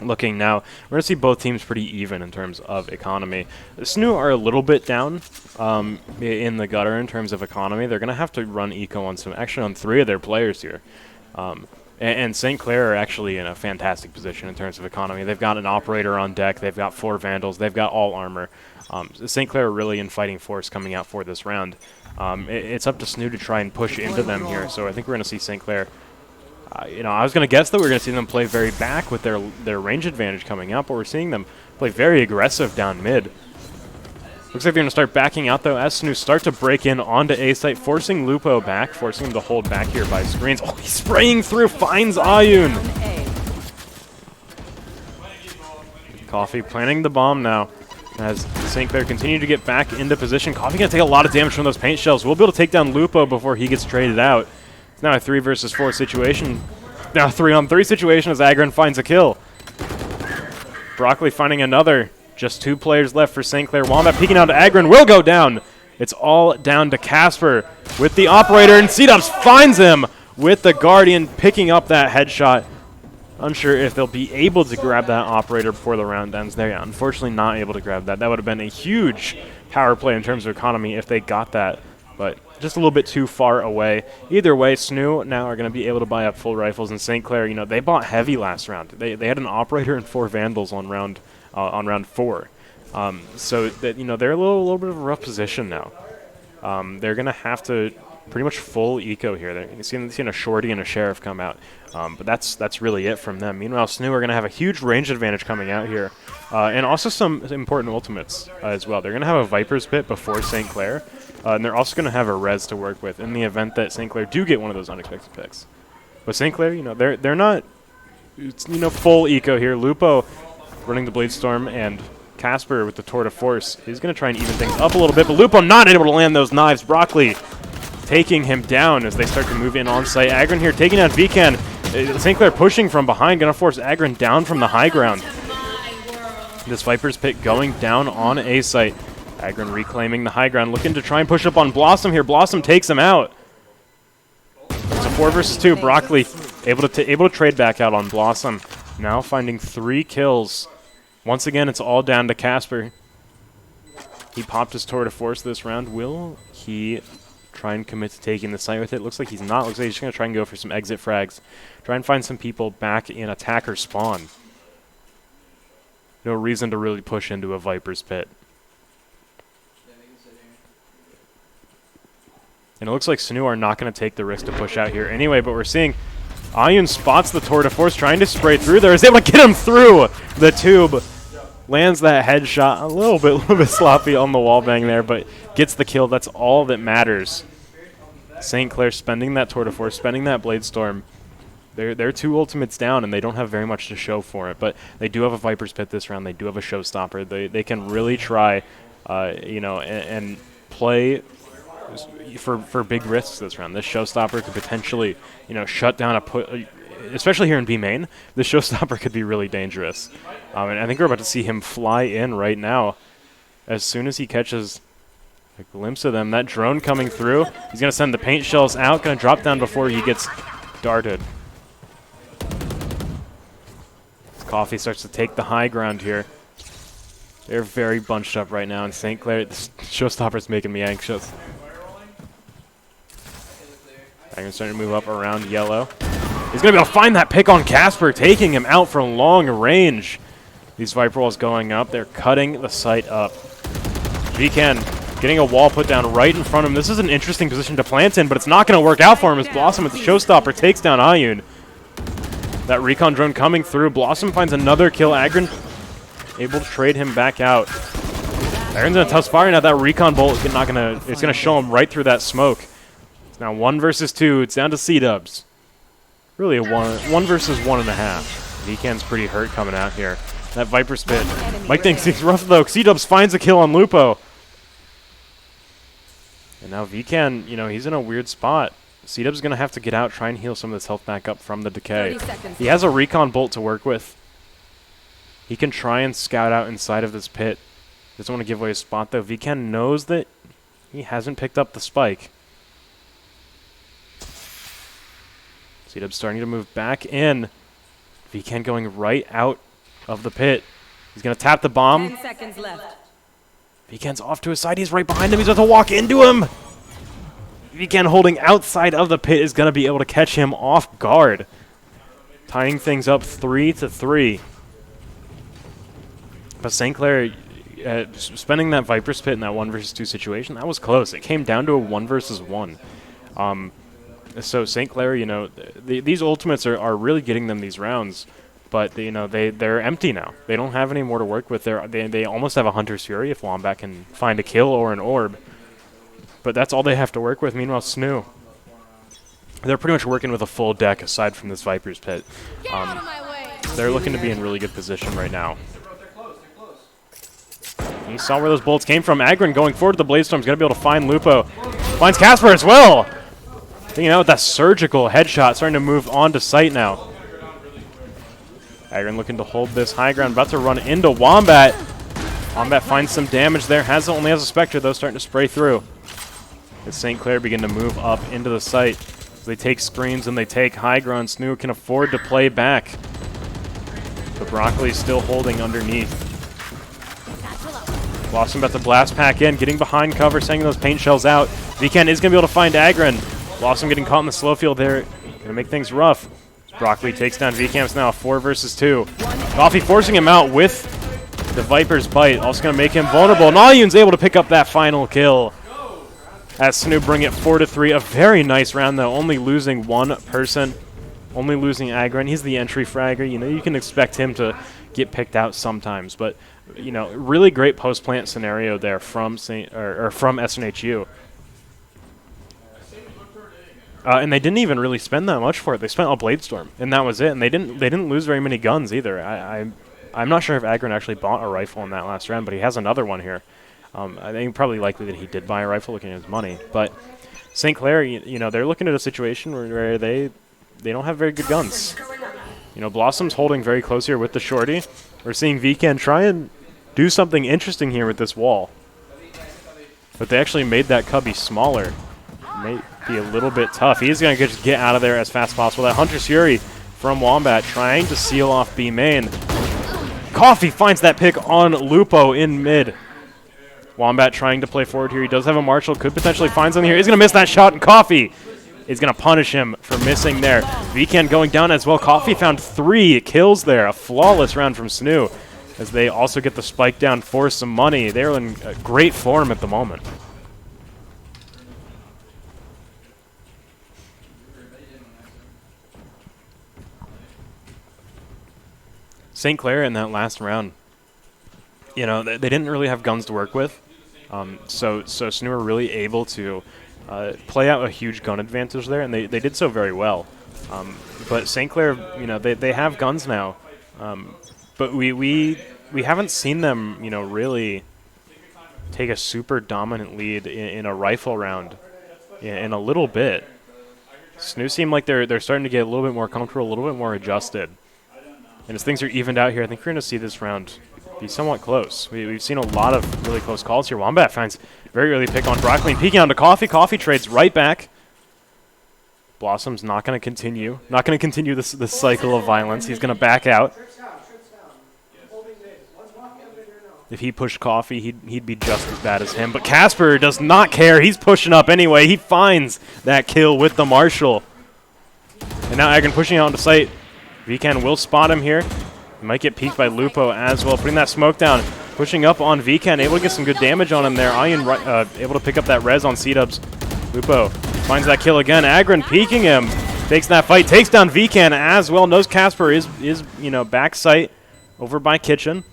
looking now, we're going to see both teams pretty even in terms of economy. SNHU are a little bit down in the gutter in terms of economy. They're going to have to run eco on actually on 3 of their players here. And St. Clair are actually in a fantastic position in terms of economy. They've got an operator on deck. They've got 4 Vandals. They've got all armor. St. Clair are really in fighting force coming out for this round. It's up to SNHU to try and push into them here. So I think we're going to see St. Clair. You know, I was going to guess that we're going to see them play very back with their range advantage coming out, but we're seeing them play very aggressive down mid. Looks like they're going to start backing out, though, as SNHU start to break in onto A site, forcing Lupo back, forcing him to hold back here by screens. Oh, he's spraying through, finds Ayun. Coffee planting the bomb now as St. Clair continue to get back into position. Coffee going to take a lot of damage from those paint shells. We'll be able to take down Lupo before he gets traded out. It's now a 3 versus 4 situation. Now 3-on-3 situation as Agron finds a kill. Broccoli finding another. Just 2 players left for St. Clair. Wombat peeking out to Agron will go down. It's all down to Casper with the operator, and C-Dubs finds him with the Guardian picking up that headshot. Unsure if they'll be able to grab that operator before the round ends. They're unfortunately not able to grab that. That would have been a huge power play in terms of economy if they got that, but just a little bit too far away. Either way, SNHU now are going to be able to buy up full rifles, and St. Clair, you know, they bought heavy last round. They had an operator and 4 Vandals on round 4. So that, you know, they're a little bit of a rough position now. They're going to have to pretty much full eco here. They're seeing a Shorty and a Sheriff come out. But that's really it from them. Meanwhile, SNHU are going to have a huge range advantage coming out here. And also some important ultimates as well. They're going to have a Viper's Pit before St. Clair. And they're also going to have a Res to work with in the event that St. Clair do get one of those unexpected picks. But St. Clair, you know, they're not, you know, full eco here. Lupo running the Blade Storm, and Casper with the Tour de Force. He's going to try and even things up a little bit, but Lupo not able to land those knives. Broccoli taking him down as they start to move in on site. Agron here taking out Vcan. St. Clair pushing from behind, going to force Agron down from the high ground. This Viper's Pit going down on A site. Agron reclaiming the high ground, looking to try and push up on Blossom here. Blossom takes him out. It's a 4 versus 2. Broccoli able to trade back out on Blossom. Now finding 3 kills. Once again, it's all down to Casper. He popped his Tour de Force this round. Will he try and commit to taking the site with it? Looks like he's not. Looks like he's just going to try and go for some exit frags. Try and find some people back in attacker spawn. no reason to really push into a Viper's pit. And it looks like SNHU are not going to take the risk to push out here anyway, but we're seeing Ayun spots the tour de force, trying to spray through there. Is able to get him through the tube. Lands that headshot a little bit sloppy on the wall bang there, but gets the kill. That's all that matters. St. Clair spending that tour de force, spending that blade storm. They're 2 ultimates down, and they don't have very much to show for it. But they do have a Viper's Pit this round. They do have a showstopper. They can really try, you know, and play for big risks this round. This showstopper could potentially, you know, shut down especially here in B main. This showstopper could be really dangerous. And I think we're about to see him fly in right now. As soon as he catches a glimpse of them, that drone coming through, he's going to send the paint shells out, going to drop down before he gets darted. Coffee starts to take the high ground here. They're very bunched up right now, and St. Clair, this showstopper's making me anxious. I'm starting to move up around yellow. He's going to be able to find that pick on Casper, taking him out from long range. These Viper walls going up. They're cutting the site up. Vken getting a wall put down right in front of him. This is an interesting position to plant in, but it's not going to work out for him as Blossom with the showstopper takes down Ayun. That recon drone coming through. Blossom finds another kill. Agron able to trade him back out. Agron's in a tough spot right now. That recon bolt is not gonna. It's gonna show him right through that smoke. It's now 1 versus 2. It's down to C-dubs. Really a 1 versus 1.5. Vken's pretty hurt coming out here. That Viper's Pit. Mike thinks he's rough though. C-dubs finds a kill on Lupo. And now Vken, you know, he's in a weird spot. C-dub's going to have to get out, try and heal some of this health back up from the decay. He has a recon bolt to work with. He can try and scout out inside of this pit. Doesn't want to give away his spot, though. Vken knows that he hasn't picked up the spike. C-dub's starting to move back in. Vken going right out of the pit. He's going to tap the bomb. 10 seconds left. Vken's off to his side. He's right behind him. He's about to walk into him. Vken holding outside of the pit is going to be able to catch him off guard. Tying things up 3-3. But St. Clair spending that Viper's Pit in that 1 versus 2 situation, that was close. It came down to a 1 versus 1. So St. Clair, you know, these ultimates are really getting them these rounds. But, you know, they're empty now. They don't have any more to work with. They almost have a Hunter's Fury if Wombat can find a kill or an orb. But that's all they have to work with. Meanwhile, SNHU, they're pretty much working with a full deck aside from this Viper's Pit. They're looking to be in really good position right now. You saw where those bolts came from. Agron going forward to the Blaze Storm is going to be able to find Lupo. Finds Casper as well. Thinking out with that surgical headshot, starting to move on to site now. Agron looking to hold this high ground, about to run into Wombat. Wombat finds some damage there. Only has a Spectre, though, starting to spray through. As St. Clair begin to move up into the site. They take screens and they take high ground. SNHU can afford to play back. But Broccoli's still holding underneath. Blossom about to blast pack in, getting behind cover, sending those paint shells out. Vken is going to be able to find Agron. Blossom getting caught in the slow field there. Going to make things rough. Broccoli takes down Vken. It's now a 4 versus 2. Coffee forcing him out with the Viper's Bite. Also going to make him vulnerable. And Ayun's able to pick up that final kill. As SNHU bring it 4-3. A very nice round, though. Only losing one person. Only losing Agron. He's the entry fragger. You know, you can expect him to get picked out sometimes. But, you know, really great post-plant scenario there from from SNHU. And they didn't even really spend that much for it. They spent a Blade Storm, and that was it. And they didn't lose very many guns either. I'm not sure if Agron actually bought a rifle in that last round, but he has another one here. I think probably likely that he did buy a rifle looking at his money. But St. Clair, you know, they're looking at a situation where they don't have very good guns. You know, Blossom's holding very close here with the shorty. We're seeing Vken try and do something interesting here with this wall. But they actually made that cubby smaller. May be a little bit tough. He's going to just get out of there as fast as possible. That Hunter's Fury from Wombat trying to seal off B main. Coffee finds that pick on Lupo in mid. Wombat trying to play forward here. He does have a Marshall. Could potentially find something here. He's going to miss that shot, and Coffee is going to punish him for missing there. Vken going down as well. Coffee found 3 kills there. A flawless round from SNHU. as they also get the spike down for some money. They're in great form at the moment. St. Clair in that last round, you know, they didn't really have guns to work with, so SNHU were really able to play out a huge gun advantage there, and they did so very well. But St. Clair, you know, they have guns now, but we haven't seen them, you know, really take a super dominant lead in a rifle round in a little bit. SNHU seem like they're starting to get a little bit more comfortable, a little bit more adjusted. And as things are evened out here, I think we're going to see this round be somewhat close. We've seen a lot of really close calls here. Wombat finds very early pick on Broccoli, peeking onto Coffee. Coffee trades right back. Blossom's not going to continue. Not going to continue this cycle of violence. He's going to back out. If he pushed Coffee, he'd be just as bad as him. But Casper does not care. He's pushing up anyway. He finds that kill with the Marshall. And now Agron pushing out onto site. Vcan will spot him here. He might get peeked by Lupo as well. Putting that smoke down. Pushing up on Vcan. Able to get some good damage on him there. Iron able to pick up that res on C-Dubs. Lupo finds that kill again. Agron peeking him. Takes that fight. Takes down Vcan as well. Knows Casper is you know, back site over by Kitchen.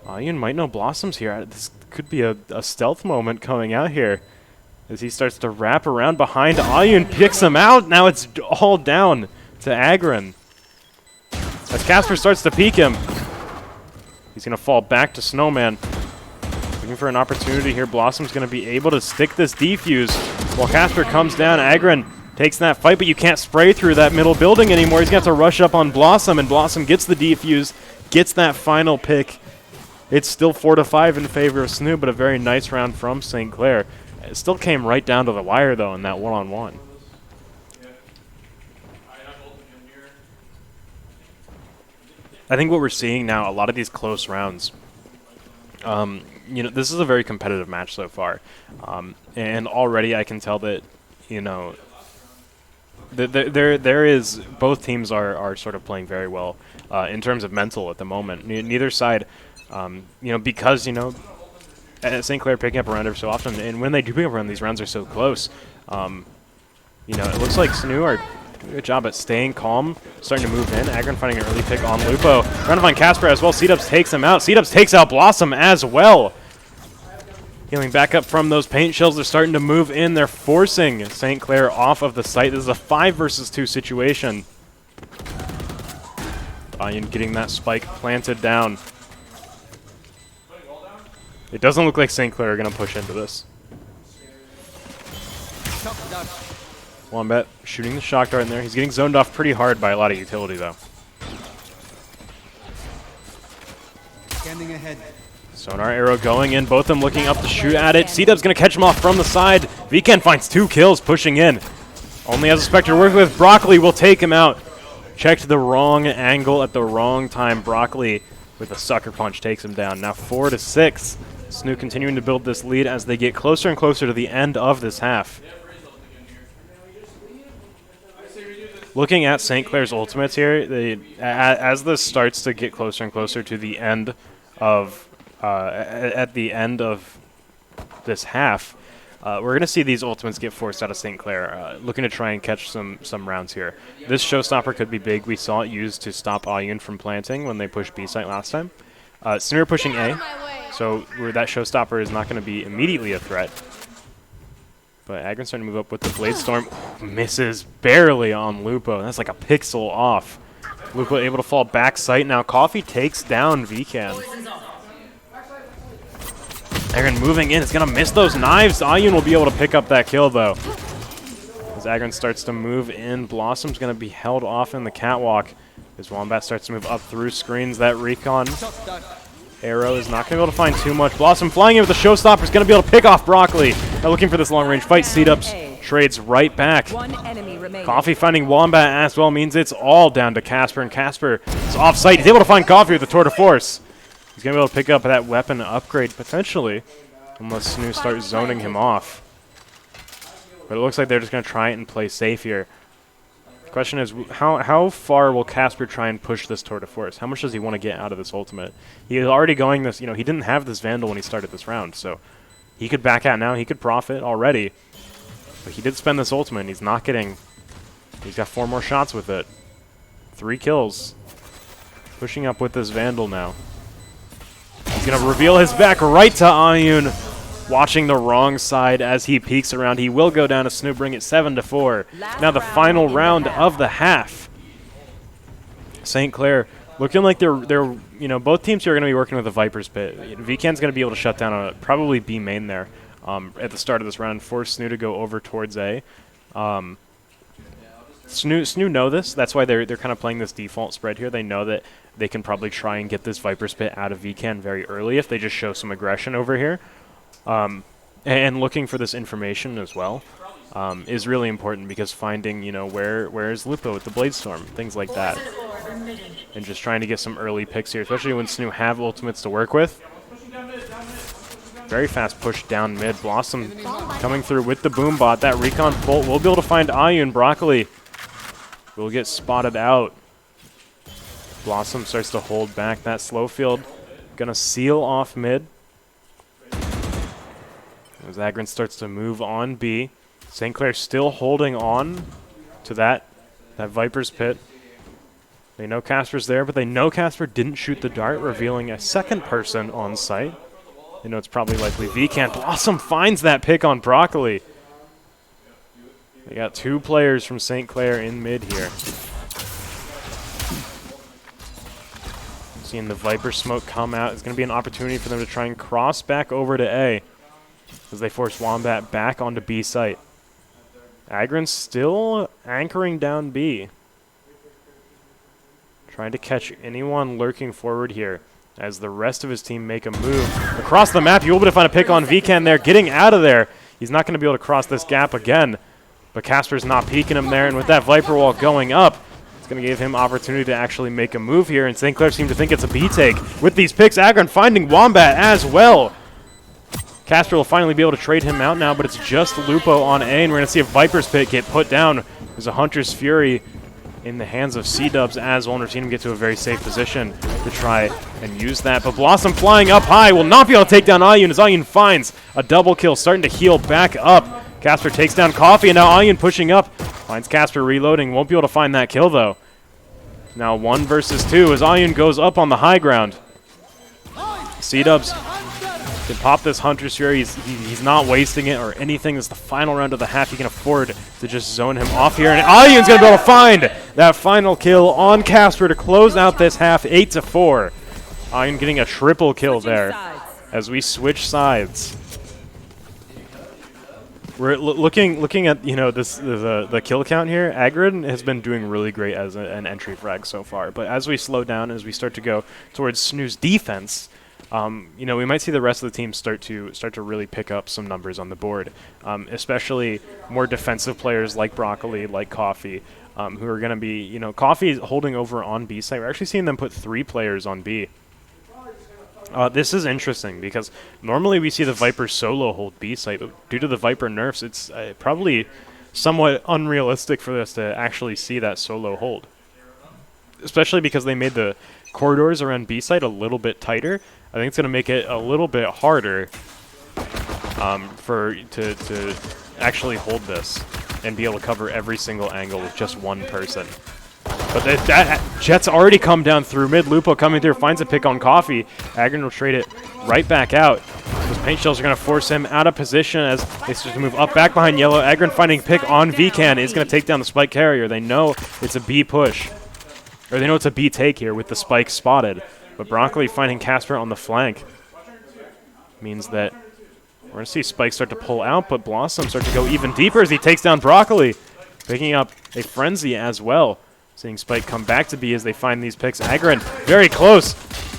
Ian might know Blossom's here. This could be a stealth moment coming out here as he starts to wrap around behind Ayun, picks him out. Now it's all down to Agron. As Casper starts to peek him, he's going to fall back to Snowman. Looking for an opportunity here. Blossom's going to be able to stick this defuse while Casper comes down. Agron takes that fight, but you can't spray through that middle building anymore. He's going to have to rush up on Blossom, and Blossom gets the defuse, gets that final pick. It's still 4-5 in favor of SNHU, but a very nice round from St. Clair. It still came right down to the wire, though, in that one-on-one. I think what we're seeing now, a lot of these close rounds, you know, this is a very competitive match so far. And already I can tell that, you know, there is, both teams are sort of playing very well in terms of mental at the moment. Neither side, you know, because, you know, St. Clair picking up around every so often, and when they do pick up around, these rounds are so close. You know, it looks like SNHU are doing a good job at staying calm, starting to move in. Agron finding an early pick on Lupo. Trying to find Casper as well. C-Dubs takes him out. C-Dubs takes out Blossom as well. Healing back up from those paint shells. They're starting to move in. They're forcing St. Clair off of the site. This is a 5 versus 2 situation. Ian getting that spike planted down. It doesn't look like St. Clair are going to push into this. Wombat shooting the shock dart in there. He's getting zoned off pretty hard by a lot of utility, though. Scanning ahead. Sonar arrow going in. Both of them looking up to shoot at it. C-Dub's going to catch him off from the side. Vcan finds 2 kills pushing in. Only has a Spectre working with. Broccoli will take him out. Checked the wrong angle at the wrong time. Broccoli with a sucker punch takes him down. Now 4-6. SNHU continuing to build this lead as they get closer and closer to the end of this half. Looking at St. Clair's ultimates here, as this starts to get closer and closer to the end of, at the end of this half, we're going to see these ultimates get forced out of St. Clair, looking to try and catch some rounds here. This showstopper could be big. We saw it used to stop Ayun from planting when they pushed B site last time. SNHU pushing A, so that showstopper is not going to be immediately a threat. But Agron's starting to move up with the Blade Storm. Misses barely on Lupo. That's like a pixel off. Lupo able to fall back site. Now Coffee takes down Vcan. Agron moving in. It's going to miss those knives. Ayun will be able to pick up that kill, though. As Agron starts to move in, Blossom's going to be held off in the catwalk. As Wombat starts to move up through screens, that recon arrow is not going to be able to find too much. Blossom flying in with the showstopper is going to be able to pick off Broccoli. Now looking for this long-range fight. C-Dubs trades right back. Coffee finding Wombat as well means it's all down to Casper, and Casper is off-site. He's able to find Coffee with the Tour de Force. He's going to be able to pick up that weapon upgrade potentially, unless SNHU starts zoning him off. But it looks like they're just going to try it and play safe here. The question is, how far will Casper try and push this tour de force? How much does he want to get out of this ultimate? He is already going this, he didn't have this Vandal when he started this round, so he could back out now. He could profit already. But he did spend this ultimate, and he's not getting... He's got 4 more shots with it. 3 kills. Pushing up with this Vandal now. He's going to reveal his back right to Ayun. Watching the wrong side as he peeks around. He will go down to SNHU, bring it 7-4. Now the final round of the half. St. Clair looking like they're both teams here are going to be working with the Viper's Pit. VCan's going to be able to shut down probably B main there at the start of this round and force SNHU to go over towards A. SNHU know this. That's why they're kind of playing this default spread here. They know that they can probably try and get this Viper's Pit out of VCan very early if they just show some aggression over here. And looking for this information as well is really important because finding, where is Lupo with the Blade Storm, things like that. And just trying to get some early picks here, especially when SNHU have ultimates to work with. Very fast push down mid. Blossom coming through with the boom bot. That recon bolt will be able to find Ayun. Broccoli will get spotted out. Blossom starts to hold back that slow field. Gonna seal off mid. As Agron starts to move on B. St. Clair still holding on to that Viper's Pit. They know Casper's there, but they know Casper didn't shoot the dart, revealing a second person on site. They know it's probably likely VCan. Blossom finds that pick on Broccoli. They got 2 players from St. Clair in mid here. Seeing the Viper smoke come out, it's going to be an opportunity for them to try and cross back over to A as they force Wombat back onto B site. Agron still anchoring down B. Trying to catch anyone lurking forward here as the rest of his team make a move. Across the map, you'll be able to find a pick on VCan there, getting out of there. He's not going to be able to cross this gap again, but Casper's not peeking him there, and with that Viper wall going up, it's going to give him opportunity to actually make a move here, and St. Clair seem to think it's a B take. With these picks, Agron finding Wombat as well. Casper will finally be able to trade him out now, but it's just Lupo on A, and we're going to see a Viper's Pit get put down. There's a Hunter's Fury in the hands of C-Dubs as well, and we're seeing him get to a very safe position to try and use that. But Blossom flying up high will not be able to take down Ayun as Ayun finds a double kill, starting to heal back up. Casper takes down Coffee, and now Ayun pushing up. Finds Casper reloading, won't be able to find that kill though. Now 1 versus 2 as Ayun goes up on the high ground. C-Dubs can pop this Hunter's Fury. He's not wasting it or anything. This is the final round of the half. He can afford to just zone him off here. And Ayun's going to be able to find that final kill on Casper to close out this half 8-4. Ayun getting a triple kill there as we switch sides. We're looking at the kill count here. Agron has been doing really great as an entry frag so far, but as we slow down, as we start to go towards SNHU's defense, we might see the rest of the team start to really pick up some numbers on the board, especially more defensive players like Broccoli, like Coffee, who are going to be, Coffee holding over on B site. We're actually seeing them put 3 players on B. This is interesting because normally we see the Viper solo hold B site, but due to the Viper nerfs, it's probably somewhat unrealistic for us to actually see that solo hold. Especially because they made the corridors around B site a little bit tighter. I think it's going to make it a little bit harder to actually hold this and be able to cover every single angle with just 1 person. But that Jet's already come down through mid. Lupo coming through, finds a pick on Coffee. Agron will trade it right back out. Those paint shells are going to force him out of position as they start to move up back behind Yellow. Agron finding pick on VCan is going to take down the Spike carrier. They know it's a B push. Or they know it's a B take here with the Spike spotted. But Broccoli finding Casper on the flank means that we're going to see Spike start to pull out, but Blossom start to go even deeper as he takes down Broccoli. Picking up a Frenzy as well. Seeing Spike come back to B as they find these picks. Agron very close.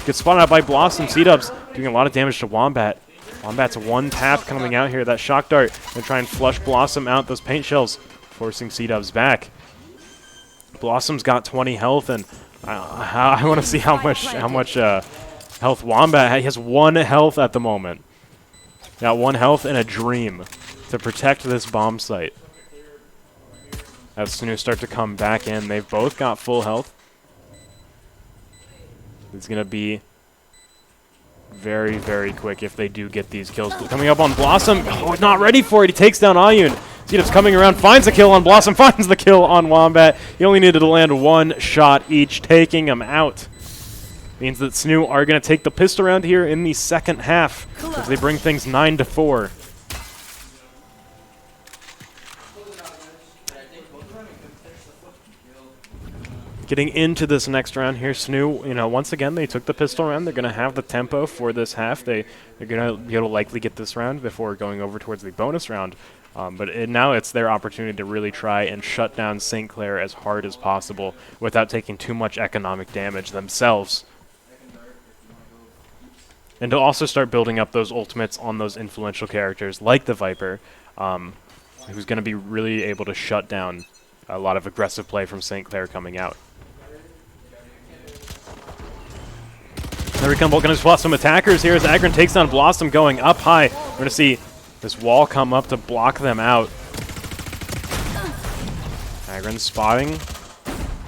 Gets spotted out by Blossom. C-Dubs doing a lot of damage to Wombat. Wombat's 1 tap coming out here. That shock dart. Gonna try and flush Blossom out. Those paint shells forcing C-Dubs back. Blossom's got 20 health, and I want to see how much health Wombat has. He has 1 health at the moment. Got 1 health and a dream to protect this bomb site. as SNHU start to come back in. They've both got full health. It's going to be very, very quick if they do get these kills. Coming up on Blossom. Oh, not ready for it. He takes down Ayun. Seedup's coming around, finds a kill on Blossom, finds the kill on Wombat. He only needed to land one shot each, taking him out. Means that SNHU are going to take the pistol round here in the second half as they bring things 9-4. Getting into this next round here, SNHU, you know, once again, they took the pistol round. They're going to have the tempo for this half. They're going to be able to likely get this round before going over towards the bonus round. But now it's their opportunity to really try and shut down St. Clair as hard as possible without taking too much economic damage themselves. And to also start building up those ultimates on those influential characters like the Viper, who's going to be really able to shut down a lot of aggressive play from St. Clair coming out. There we come, going to spot some attackers here as Agron takes down Blossom going up high. We're going to see this wall come up to block them out. Agron spotting.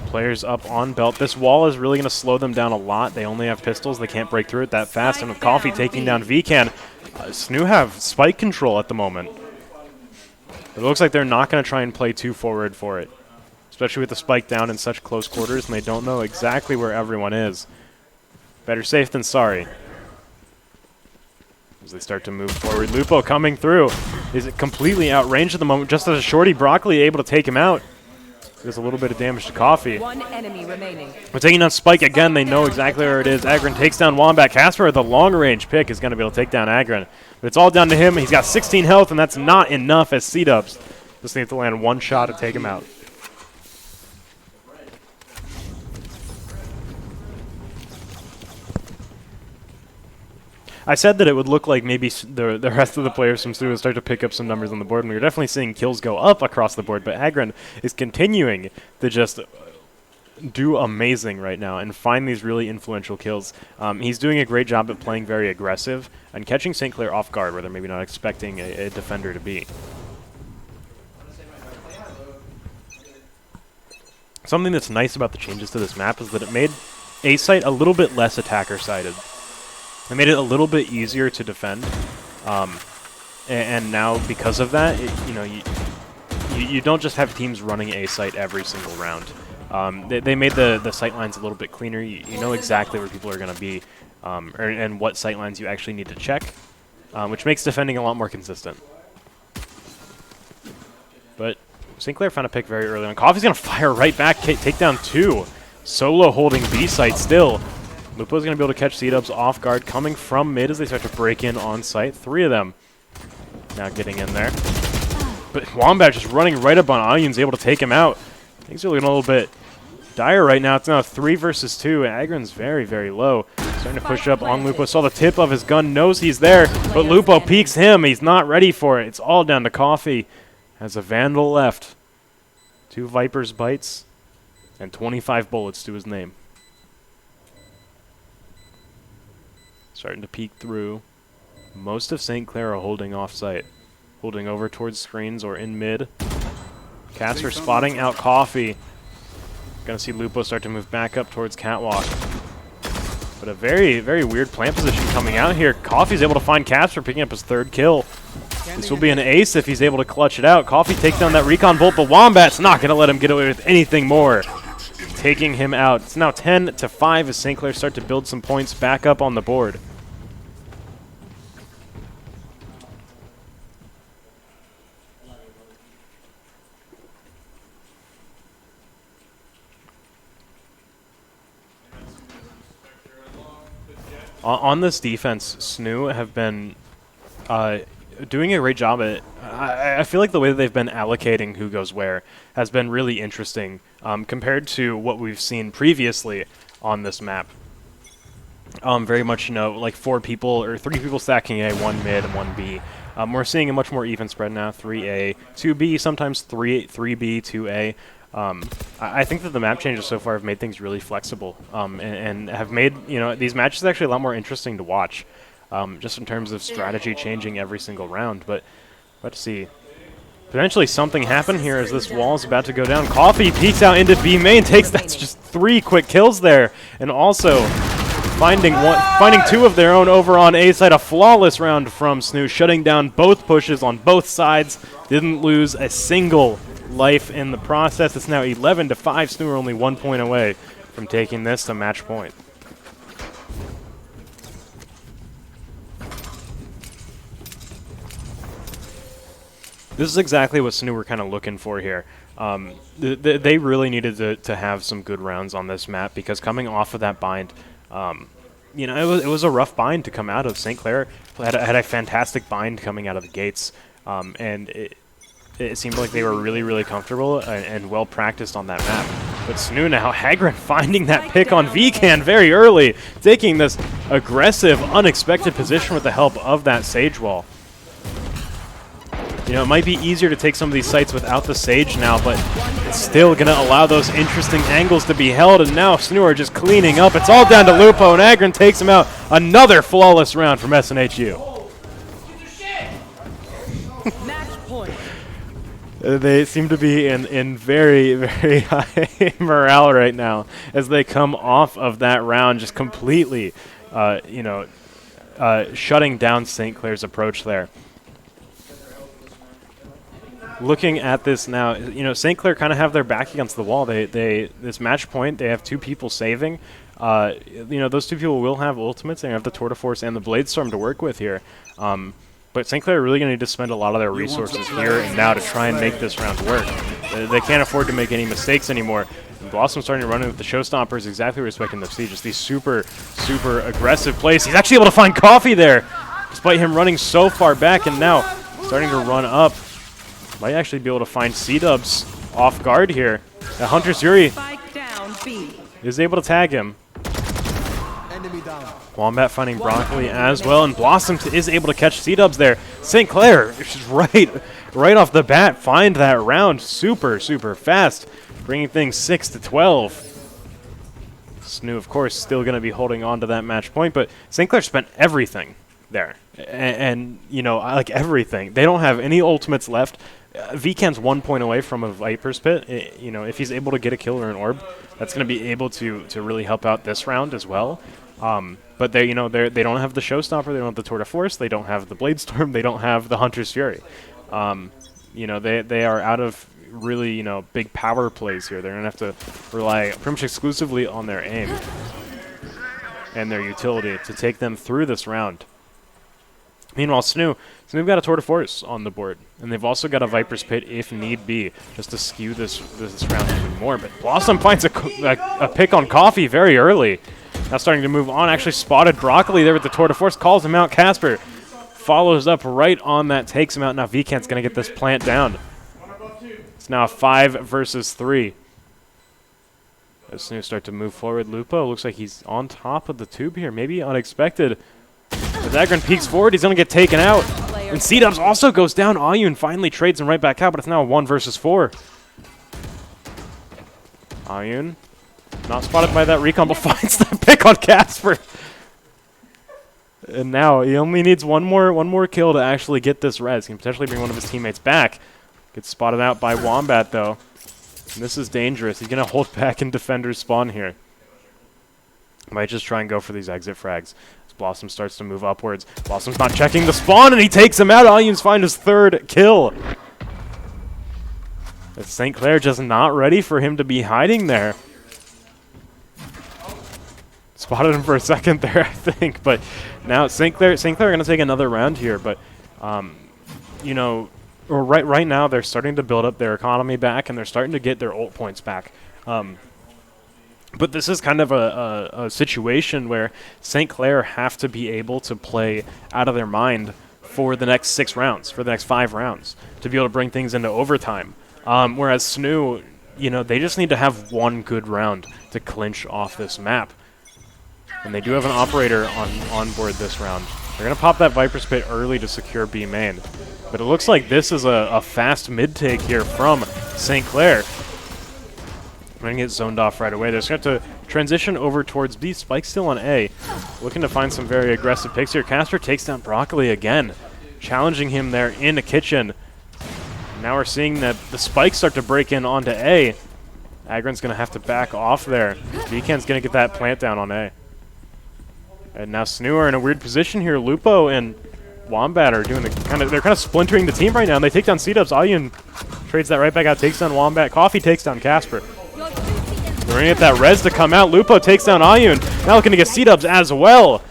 Players up on belt. This wall is really going to slow them down a lot. They only have pistols. They can't break through it that fast. And with Coffee taking down VCan, SNHU have spike control at the moment. It looks like they're not going to try and play too forward for it, especially with the spike down in such close quarters, and they don't know exactly where everyone is. Better safe than sorry. As they start to move forward, Lupo coming through. Is it completely outranged at the moment? Just as Shorty Broccoli able to take him out. There's a little bit of damage to Coffee. One enemy remaining. We're taking down Spike again. They know exactly where it is. Agron takes down Wombat. Casper, the long-range pick, is going to be able to take down Agron. But it's all down to him. He's got 16 health, and that's not enough as C-Dubs just need to land one shot to take him out. I said that it would look like maybe the rest of the players from SNHU would start to pick up some numbers on the board, and we are definitely seeing kills go up across the board, but Agron is continuing to just do amazing right now and find these really influential kills. He's doing a great job at playing very aggressive and catching St. Clair off guard where they're maybe not expecting a defender to be. Something that's nice about the changes to this map is that it made A-Site a little bit less attacker-sided. It made it a little bit easier to defend, and now because of that, you don't just have teams running A-Site every single round. They made the sight lines a little bit cleaner. You know exactly where people are going to be, and what sight lines you actually need to check, which makes defending a lot more consistent. But St. Clair found a pick very early on. Coffee's going to fire right back, take down two. Solo holding B-Site still. Lupo's going to be able to catch C-Dubs off guard coming from mid as they start to break in on site. Three of them now getting in there. But Wombat just running right up on Ayun's able to take him out. Things are looking a little bit dire right now. It's now 3 versus 2. Agron's very, very low. Starting to push up on Lupo. Saw the tip of his gun, knows he's there, but Lupo peeks him. He's not ready for it. It's all down to Coffee. Has a Vandal left. 2 Viper's bites and 25 bullets to his name. Starting to peek through. Most of St. Clair are holding off site. Holding over towards screens or in mid. Casper spotting out Coffee. Gonna see Lupo start to move back up towards Catwalk. But a very, very weird plant position coming out here. Coffee's able to find Casper, picking up his 3rd kill. This will be an ace if he's able to clutch it out. Coffee takes down that recon bolt, but Wombat's not gonna let him get away with anything more. Taking him out. It's now 10-5 as St. Clair start to build some points back up on the board. On this defense, SNHU have been doing a great job at it. I feel like the way that they've been allocating who goes where has been really interesting compared to what we've seen previously on this map. Very much, like 4 people or 3 people stacking A, 1 mid, and 1 B. We're seeing a much more even spread now, 3A, 2B, sometimes 3B, 2A. I think that the map changes so far have made things really flexible and have made these matches actually a lot more interesting to watch, just in terms of strategy changing every single round. But let's see. Potentially something happened here as this wall is about to go down. Coffee peeks out into B main, takes that's just 3 quick kills there, and also finding two of their own over on A side. A flawless round from SNHU, shutting down both pushes on both sides. Didn't lose a single life in the process. It's now 11-5. SNHU are only 1 point away from taking this to match point. This is exactly what SNHU were kind of looking for here. They really needed to have some good rounds on this map, because coming off of that bind, you know, it was a rough bind to come out of. St. Clair had a fantastic bind coming out of the gates, and it seemed like they were really, really comfortable and well practiced on that map. But SNHU now, Hagrid finding that pick on VCan very early, taking this aggressive, unexpected position with the help of that Sage Wall. You know, it might be easier to take some of these sites without the Sage now, but it's still going to allow those interesting angles to be held, and now SNHU are just cleaning up. It's all down to Lupo, and Agron takes him out. Another flawless round from SNHU. Match point. They seem to be in very, very high morale right now as they come off of that round, just completely, you know, shutting down St. Clair's approach there. Looking at this now, you know, St. Clair kind of have their back against the wall. This match point, they have 2 people saving. You know, those 2 people will have ultimates. They have the Tour de Force and the Bladestorm to work with here. But St. Clair are really going to need to spend a lot of their resources here and now to try and make this round work. They can't afford to make any mistakes anymore. And Blossom starting to run in with the Showstoppers, exactly what we're expecting to see. Just these super, super aggressive plays. He's actually able to find Coffee there, despite him running so far back, and now starting to run up. Might actually be able to find C-Dubs off guard here. Hunter's Yuri is able to tag him. Wombat finding Broccoli as well, and Blossom is able to catch C-Dubs there. St. Clair, just right off the bat, find that round super, super fast, bringing things 6-12. SNHU, of course, still going to be holding on to that match point, but St. Clair spent everything there. And, you know, like everything. They don't have any ultimates left. VCan's 1 point away from a Viper's Pit. You know, if he's able to get a kill or an orb, that's going to be able to really help out this round as well. But they, you know, they don't have the Showstopper, they don't have the Tour de Force, they don't have the Bladestorm, they don't have the Hunter's Fury. You know, they are out of really, you know, big power plays here. They're going to have to rely pretty much exclusively on their aim and their utility to take them through this round. Meanwhile, SNHU got a Tour de Force on the board, and they've also got a Viper's Pit if need be, just to skew this round even more. But Blossom finds a pick on Coffee very early. Now starting to move on, actually spotted Broccoli there with the Tour de Force, calls him out. Casper follows up right on that, takes him out. Now VCan's going to get this plant down. It's now 5 versus 3. As SNHU start to move forward, Lupo looks like he's on top of the tube here, maybe unexpected. As Agron peeks forward, he's going to get taken out. And C-Dubs also goes down. Ayun finally trades him right back out, but it's now a 1 versus 4. Ayun, not spotted by that recon, but finds the pick on Casper. And now he only needs one more kill to actually get this res. He can potentially bring one of his teammates back. Gets spotted out by Wombat, though. And this is dangerous. He's going to hold back in Defender's spawn here. Might just try and go for these exit frags. Blossom starts to move upwards. Blossom's not checking the spawn, and he takes him out. Ayun's find his 3rd kill. St. Clair just not ready for him to be hiding there. Spotted him for a second there, I think. But now St. Clair are going to take another round here. But, you know, right now they're starting to build up their economy back, and they're starting to get their ult points back. But this is kind of a situation where St. Clair have to be able to play out of their mind for the next 6 rounds, for the next 5 rounds, to be able to bring things into overtime. Whereas SNHU, you know, they just need to have one good round to clinch off this map. And they do have an operator on board this round. They're going to pop that Viper's Pit early to secure B main. But it looks like this is a fast mid-take here from St. Clair. We're going to get zoned off right away. They're just going to have to transition over towards B. Spike still on A. Looking to find some very aggressive picks here. Casper takes down Broccoli again, challenging him there in the kitchen. Now we're seeing that the spikes start to break in onto A. Agron's going to have to back off there. Vcan's going to get that plant down on A. And now SNHU are in a weird position here. Lupo and Wombat are doing they're kind of splintering the team right now, and they take down C-Dubs. Ayun trades that right back out, takes down Wombat. Coffee takes down Casper. They're going to get that res to come out. Lupo takes down Ayun. Now looking to get C-Dubs as well.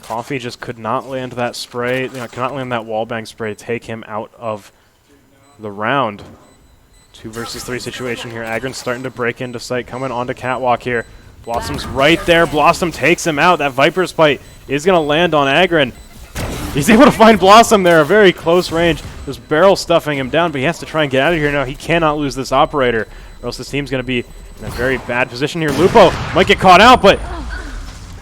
Coffee just could not land that spray, could not land that wallbang spray to take him out of the round. 2 versus 3 situation here. Agron's starting to break into sight, coming onto Catwalk here. Blossom's right there. Blossom takes him out. That Viper's Bite is going to land on Agron. He's able to find Blossom there, a very close range. Just barrel stuffing him down, but he has to try and get out of here now. He cannot lose this operator, or else this team's going to be in a very bad position here. Lupo might get caught out, but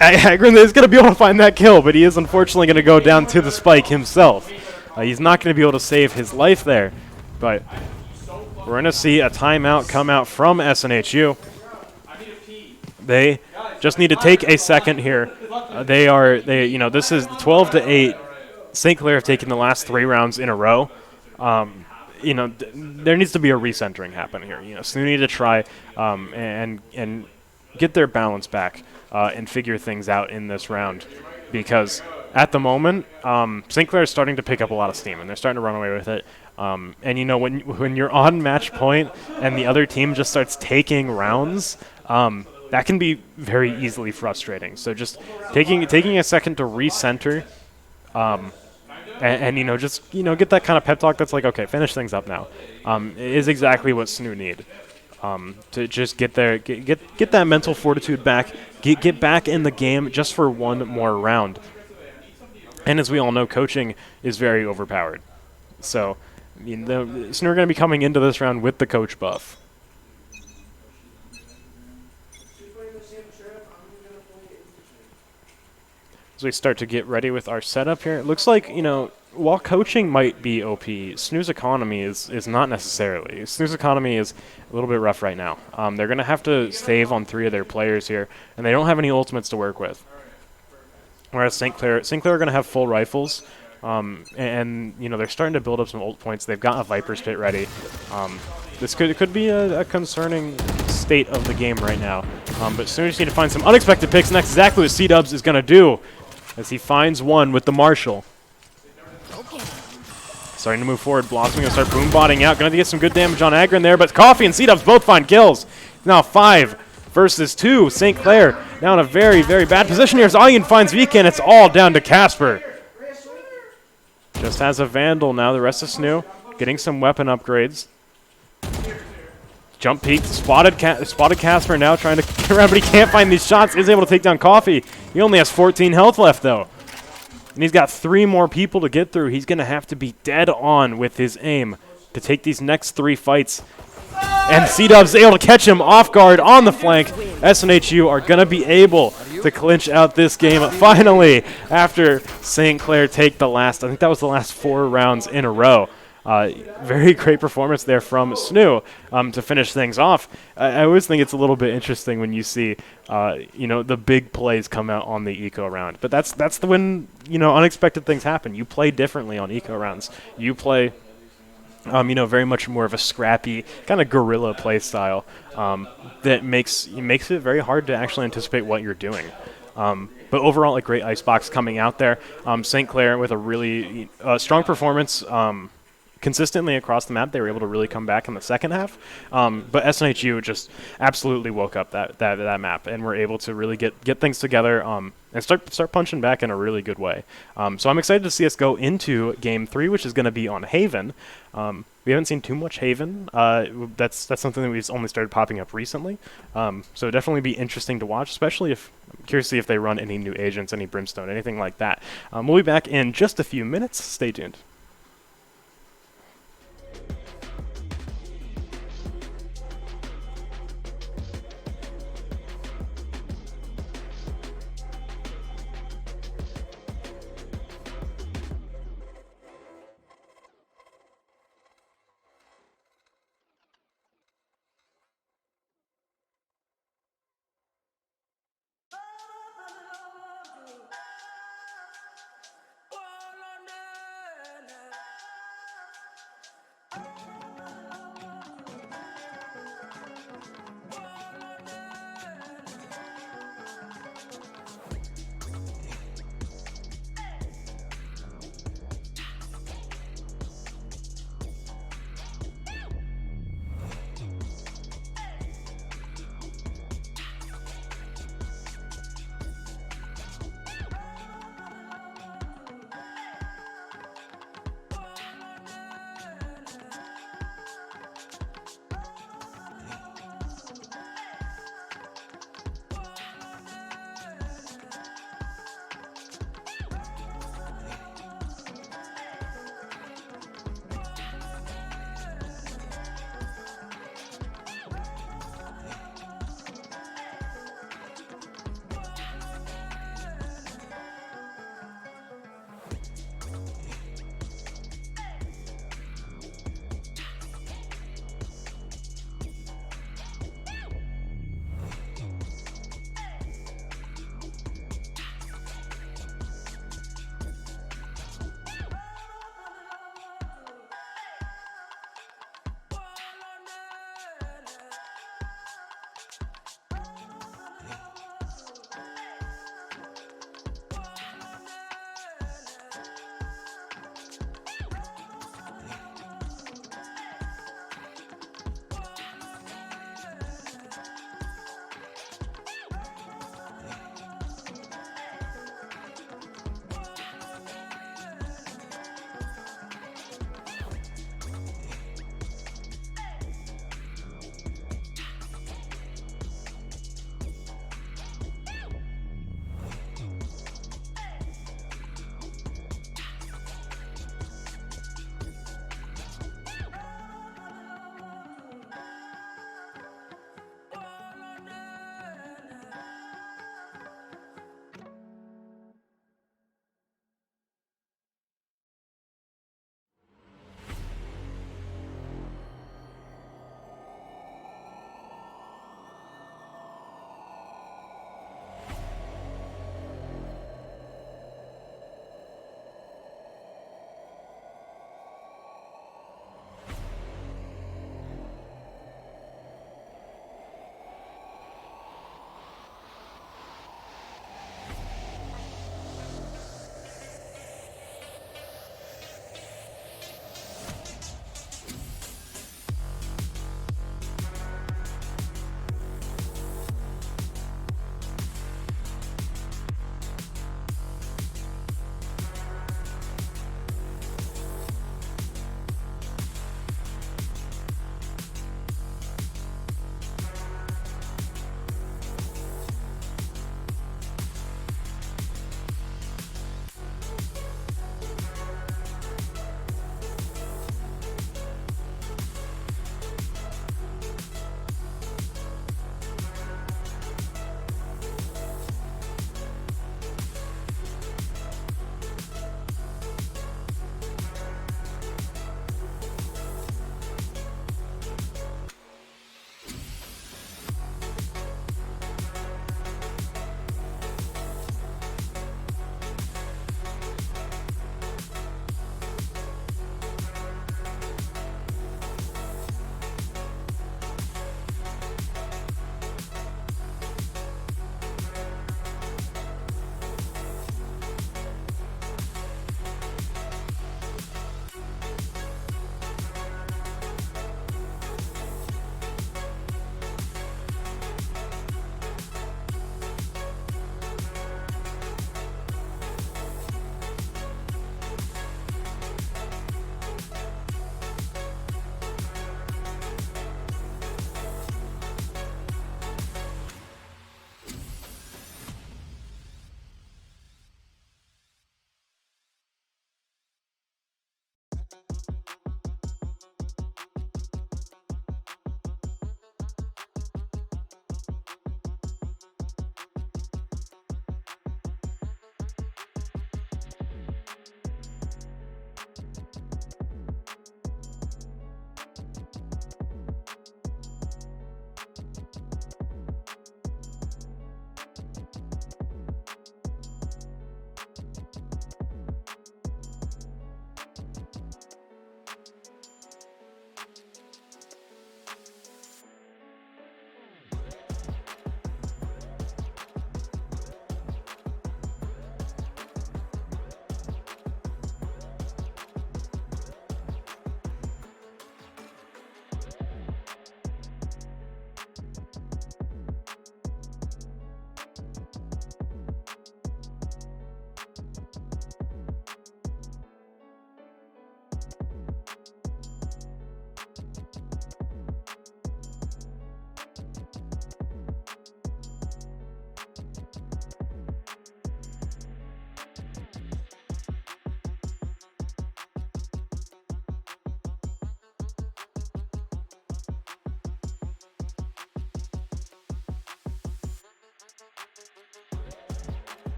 Agron is going to be able to find that kill, but he is unfortunately going to go down to the spike himself. He's not going to be able to save his life there, but we're going to see a timeout come out from SNHU. They just need to take a second here. This is 12-8. St. Clair have taken the last 3 rounds in a row. There needs to be a recentering happen here. SNHU need to try and get their balance back and figure things out in this round, because at the moment, St. Clair is starting to pick up a lot of steam, and they're starting to run away with it. When you're on match point and the other team just starts taking rounds, that can be very easily frustrating. So just taking a second to recenter, get that kind of pep talk that's like, okay, finish things up now, is exactly what SNHU need. To just get that mental fortitude back, get back in the game just for one more round. And as we all know, coaching is very overpowered. So SNHU are going to be coming into this round with the coach buff. As we start to get ready with our setup here, it looks like, while coaching might be OP, SNHU's economy is not necessarily. SNHU's economy is a little bit rough right now. They're going to have to save on 3 of their players here, and they don't have any ultimates to work with. Whereas St. Clair are going to have full rifles, and they're starting to build up some ult points. They've got a Viper's Pit ready. This could be a concerning state of the game right now. But SNHU just need to find some unexpected picks, and that's exactly what C-Dubs is going to do, as he finds one with the Marshall. Starting to move forward. Blossom going to start boom-botting out. Going to get some good damage on Agron there, but Coffee and C-Dubs both find kills. Now 5 versus 2. St. Clair now in a very, very bad position here as Ayun finds Vcan. It's all down to Casper. Just has a Vandal now. The rest of SNHU getting some weapon upgrades. Jump peek, spotted Casper now trying to get around, but he can't find these shots. Is able to take down Coffee. He only has 14 health left, though. And he's got 3 more people to get through. He's going to have to be dead on with his aim to take these next 3 fights. And C-Dub's able to catch him off guard on the flank. SNHU are going to be able to clinch out this game finally after St. Clair take the last, I think that was the last 4 rounds in a row. Very great performance there from SNHU to finish things off. I always think it's a little bit interesting when you see, the big plays come out on the eco round. But that's when unexpected things happen. You play differently on eco rounds. You play, very much more of a scrappy kind of guerrilla play style that makes it very hard to actually anticipate what you're doing. But overall, a great icebox coming out there. St. Clair with a really strong performance. Consistently across the map, they were able to really come back in the second half. But SNHU just absolutely woke up that map and were able to really get things together and start punching back in a really good way. So I'm excited to see us go into Game 3, which is going to be on Haven. We haven't seen too much Haven. That's something that we've only started popping up recently. So definitely be interesting to watch, especially I'm curious to see if they run any new agents, any Brimstone, anything like that. We'll be back in just a few minutes. Stay tuned.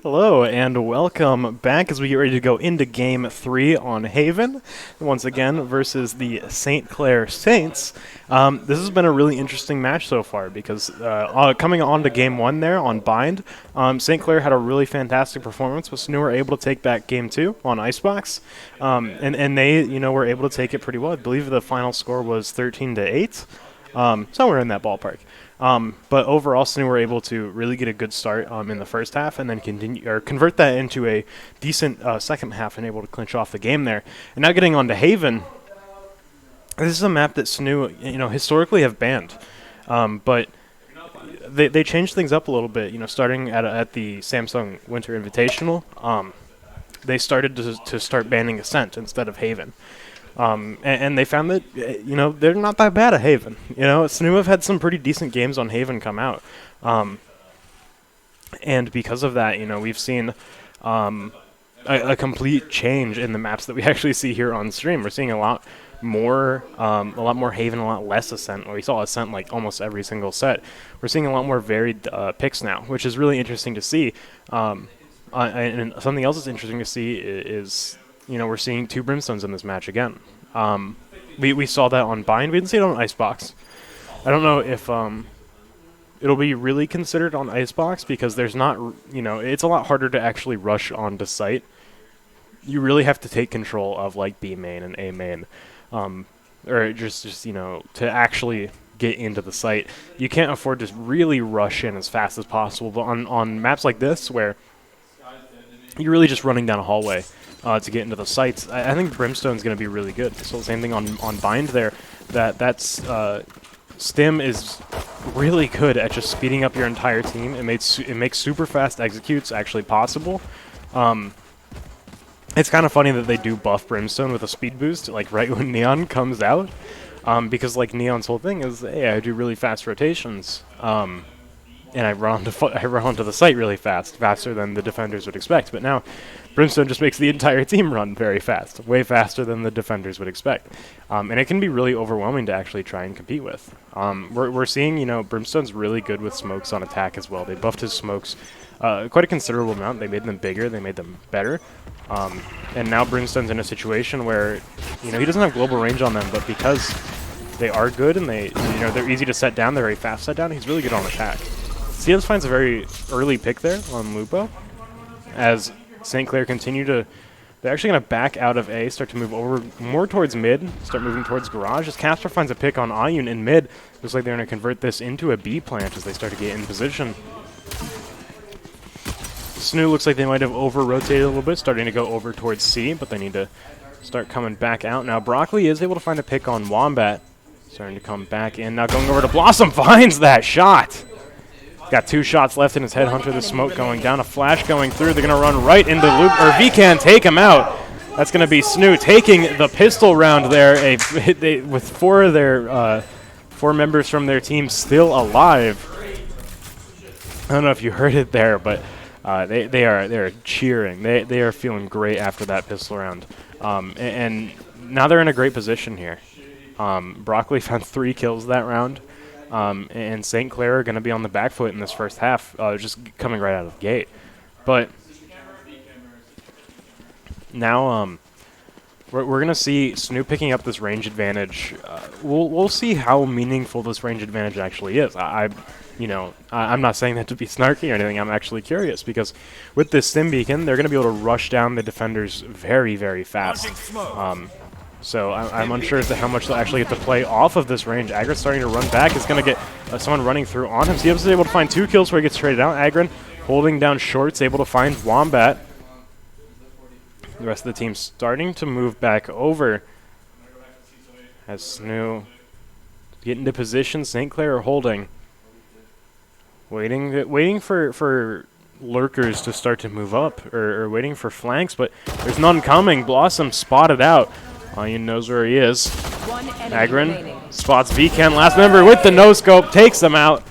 Hello and welcome back as we get ready to go into Game 3 on Haven, once again versus the St. Clair Saints. This has been a really interesting match so far because coming on to Game 1 there on Bind, St. Clair had a really fantastic performance, but SNHU were able to take back Game 2 on Icebox, and they were able to take it pretty well. I believe the final score was 13-8, somewhere in that ballpark. But overall, SNHU were able to really get a good start in the first half, and then convert that into a decent second half, and able to clinch off the game there. And now getting on to Haven, this is a map that SNHU historically have banned, but they changed things up a little bit. Starting at the Samsung Winter Invitational, they started to start banning Ascent instead of Haven. And they found that, they're not that bad at Haven. SNHU have had some pretty decent games on Haven come out. And because of that, we've seen a complete change in the maps that we actually see here on stream. We're seeing a lot more Haven, a lot less Ascent. We saw Ascent like almost every single set. We're seeing a lot more varied picks now, which is really interesting to see. And something else that's interesting to see is we're seeing 2 Brimstones in this match again. We saw that on Bind. We didn't see it on Icebox. I don't know if it'll be really considered on Icebox because there's not, it's a lot harder to actually rush onto site. You really have to take control of like B main and A main, or just to actually get into the site. You can't afford to really rush in as fast as possible. But on maps like this where you're really just running down a hallway to get into the sites, I think Brimstone's going to be really good. So the same thing on Bind there. That's Stim is really good at just speeding up your entire team. It makes super fast executes actually possible. It's kind of funny that they do buff Brimstone with a speed boost like right when Neon comes out, because like Neon's whole thing is, hey, I do really fast rotations. And I run onto the site really fast, faster than the defenders would expect. But now, Brimstone just makes the entire team run very fast, way faster than the defenders would expect. And it can be really overwhelming to actually try and compete with. We're seeing, Brimstone's really good with smokes on attack as well. They buffed his smokes quite a considerable amount. They made them bigger. They made them better. And now Brimstone's in a situation where, he doesn't have global range on them, but because they are good and they're easy to set down, they're very fast set down, he's really good on attack. CS finds a very early pick there on Lupo, as St. Clair continue to... They're actually going to back out of A, start to move over more towards mid, start moving towards garage. As Casper finds a pick on Ayun in mid, looks like they're going to convert this into a B plant as they start to get in position. SNHU looks like they might have over-rotated a little bit, starting to go over towards C, but they need to start coming back out. Now Broccoli is able to find a pick on Wombat, starting to come back in. Now going over to Blossom, finds that shot! Got 2 shots left in his headhunter. The smoke going down, a flash going through. They're going to run right into Luke, or VCan take him out. That's going to be SNHU taking the pistol round there. With 4 of their 4 members from their team still alive. I don't know if you heard it there, but they are cheering. They are feeling great after that pistol round. And now they're in a great position here. Broccoli found 3 kills that round. And St. Clair are going to be on the back foot in this first half, just coming right out of the gate. But now we're going to see SNHU picking up this range advantage. We'll see how meaningful this range advantage actually is. I'm not saying that to be snarky or anything. I'm actually curious because with this Stim Beacon, they're going to be able to rush down the defenders very, very fast. So I'm unsure as to how much they'll actually get to play off of this range. Agron's starting to run back. It's going to get someone running through on him. Siebs is able to find 2 kills where he gets traded out. Agron holding down shorts, able to find Wombat. The rest of the team starting to move back over. As SNHU get into position, St. Clair are holding. Waiting for lurkers to start to move up, or waiting for flanks, but there's none coming. Blossom spotted out. Ayun knows where he is. Agron spots VCan, last member with the no-scope, takes them out.